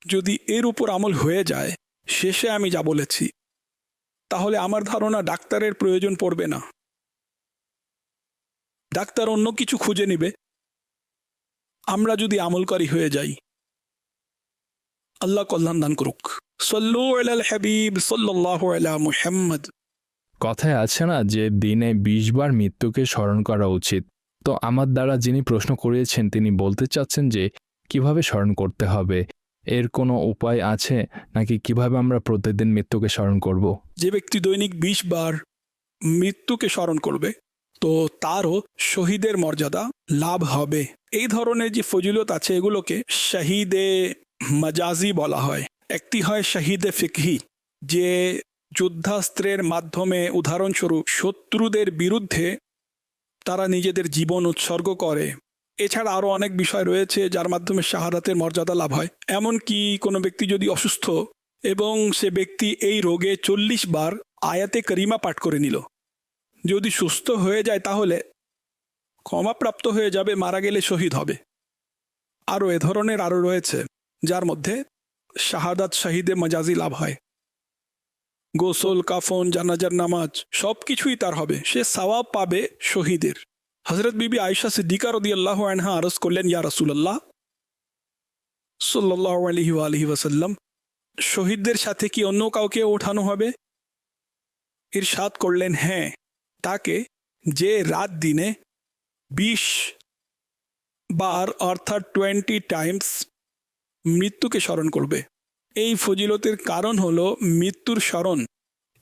যদি এর উপর আমল হয়ে যায়, শেষে আমি যা বলেছি, তাহলে আমার ধারণা ডাক্তারের প্রয়োজন পড়বে না। ডাক্তার অন্য কিছু খুঁজে নেবে, আমরা যদি আমলকারী হয়ে যাই। আল্লাহ কল্যাণ দান করুক। সাল্লু আলাল হাবিব সাল্লাল্লাহু আলা মুহাম্মদ। কথায় আছে না যে দিনে 20 বার মৃত্যুকে স্মরণ করা উচিত। তো আমার দ্বারা যিনি প্রশ্ন করিয়েছেন তিনি বলতে চাচ্ছেন যে কিভাবে স্মরণ করতে হবে, এর কোনো উপায় আছে নাকি কিভাবে আমরা প্রতিদিন মৃত্যুকে স্মরণ করব? যে ব্যক্তি দৈনিক 20 বার মৃত্যুকে স্মরণ করবে, তো তারও শহীদের মর্যাদা লাভ হবে। এই ধরনের যে ফজিলত আছে, এগুলোকে শহীদে মাজাজি বলা হয়। একটি হয় শহীদে ফিকহি, যে যুদ্ধাস্ত্রের মাধ্যমে উদাহরণস্বরূপ শত্রুদের বিরুদ্ধে তারা নিজেদের জীবন উৎসর্গ করে। এছাড়া আরও অনেক বিষয় রয়েছে যার মাধ্যমে শাহাদাতের মর্যাদা লাভ হয়। এমনকি কোনো ব্যক্তি যদি অসুস্থ এবং সে ব্যক্তি এই রোগে 40 বার আয়াতে করিমা পাঠ করে নিল, যদি সুস্থ হয়ে যায় তাহলে ক্ষমাপ্রাপ্ত হয়ে যাবে, মারা গেলে শহীদ হবে। আরও এ ধরনের আরও রয়েছে যার মধ্যে শাহাদাত শাহিদে মাজাজি লাভ হয়। গোসল, কাফন, জানাজার নামাজ সব কিছুই তার হবে, সে সওয়াব পাবে শহীদের। হজরত বিবি আয়েশা সিদ্দিকা রাদিয়াল্লাহু আনহা আরজ করলেন, ইয়া রাসূলুল্লাহ সাল্লাল্লাহু আলাইহি ওয়াসাল্লাম, শহীদদের সাথে কি অন্য কাউকে ওঠানো হবে? ইরশাদ করলেন, হ্যাঁ, তাকে যে রাত দিনে 20 বার অর্থাৎ 20 টাইমস মৃত্যুকে স্মরণ করবে। এই ফজিলতের কারণ হলো মৃত্যুর স্মরণ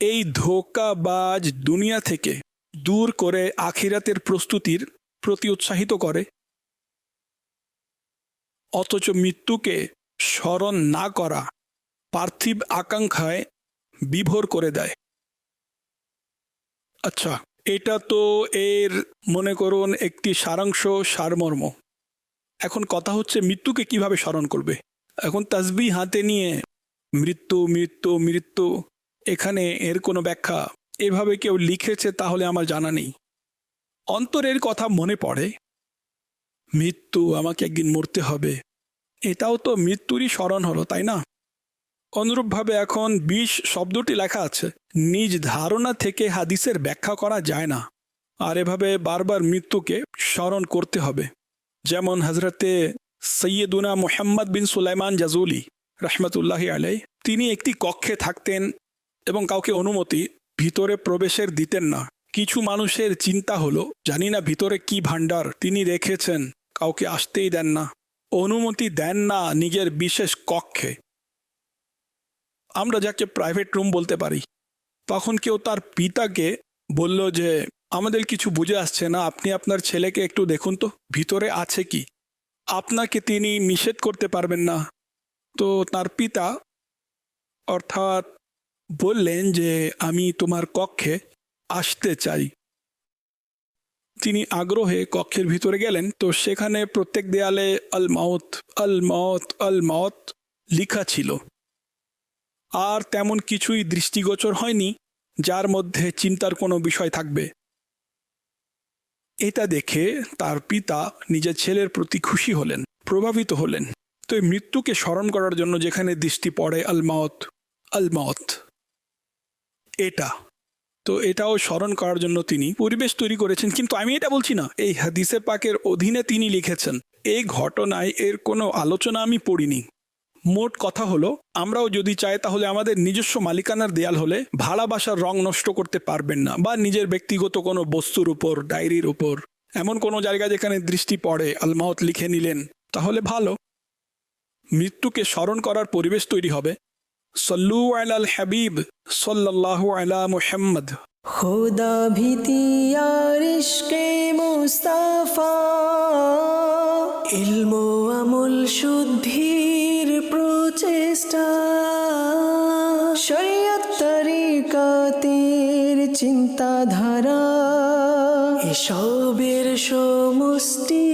এই ধোঁকাবাজ দুনিয়া থেকে দূর করে আখিরাতের প্রস্তুতির প্রতি উৎসাহিত করে, অথচ মৃত্যুকে স্মরণ না করা পার্থিব আকাঙ্ক্ষায় বিভোর করে দেয়। আচ্ছা, এটা তো এর মনে করুন একটি সারাংশ, সারমর্ম। এখন কথা হচ্ছে মৃত্যুকে কিভাবে স্মরণ করবে। এখন তাসবিহ হাতে নিয়ে মৃত্যু মৃত্যু মৃত্যু, এখানে এর কোনো ব্যাখ্যা এভাবে কেউ লিখেছে তাহলে আমার জানা নেই। অন্তরের কথা মনে পড়ে, মৃত্যু, আমাকে একদিন মরতে হবে, এটাও তো মৃত্যুরই স্মরণ হলো, তাই না? অনুরূপভাবে এখন 20 শব্দটি লেখা আছে, নিজ ধারণা থেকে হাদিসের ব্যাখ্যা করা যায় না, আর এভাবে বারবার মৃত্যুকে স্মরণ করতে হবে। যেমন হজরতে সৈয়দুনা মুহাম্মদ বিন সুলাইমান জাজুলি রহমতুল্লাহি আলাই, তিনি একটি কক্ষে থাকতেন এবং কাউকে অনুমতি ভিতরে প্রবেশের দিতেন না। কিছু মানুষের চিন্তা হলো, জানি না ভিতরে কি ভাণ্ডার তিনি রেখেছেন, কাউকে আসতেই দেন না, অনুমতি দেন না নিজের বিশেষ কক্ষে, আমরা যাকে প্রাইভেট রুম বলতে পারি। তখন কেউ তার পিতাকে বলল যে আমাদের কিছু বুঝে আসছে না, আপনি আপনার ছেলেকে একটু দেখুন তো ভিতরে আছে কি। আপনাকে তিনি নিষেধ করতে পারবেন না। তো তার পিতা অর্থাৎ বললেন যে আমি তোমার কক্ষে আসতে চাই। তিনি আগ্রহে কক্ষের ভিতরে গেলেন। তো সেখানে প্রত্যেক দেয়ালে আল মাউত আল মাউত আল মাউত লেখা ছিল, আর তেমন কিছুই দৃষ্টিগোচর হয়নি যার মধ্যে চিন্তার কোনো বিষয় থাকবে। এটা দেখে তার পিতা নিজের ছেলের প্রতি খুশি হলেন, প্রভাবিত হলেন। তো এই মৃত্যুকে স্মরণ করার জন্য যেখানে দৃষ্টি পড়ে আল মাউত, এটা তো এটাও স্মরণ করার জন্য তিনি পরিবেশ তৈরি করেছেন। কিন্তু আমি এটা বলছি না, এই হাদিসে পাকের অধীনে তিনি লিখেছেন। এই ঘটনায় এর কোনো আলোচনা আমি পড়িনি। মোট কথা হলো, আমরাও যদি চাই তাহলে আমাদের নিজস্ব মালিকানার দেয়াল হলে ভাড়া বাসার রং নষ্ট করতে পারবেন না, বা নিজের ব্যক্তিগত কোনো বস্তুর উপর, ডায়েরির উপর, এমন কোনো জায়গা যেখানে দৃষ্টি পড়ে আল মাউত লিখে নিলেন, তাহলে ভালো। মৃত্যুকে স্মরণ করার পরিবেশ তৈরি হবে। সল্লু আলাল হাবিব সাল্লাল্লাহু আলা মুহাম্মদ। খোদা ভীতি আর ইশকে মুস্তাফা, ইলম আমল শুদ্ধির প্রচেষ্টা, শরিয়ত তরিকাতের চিন্তাধারা, এসবের সমষ্টি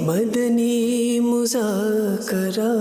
মদনী মুজাকরা।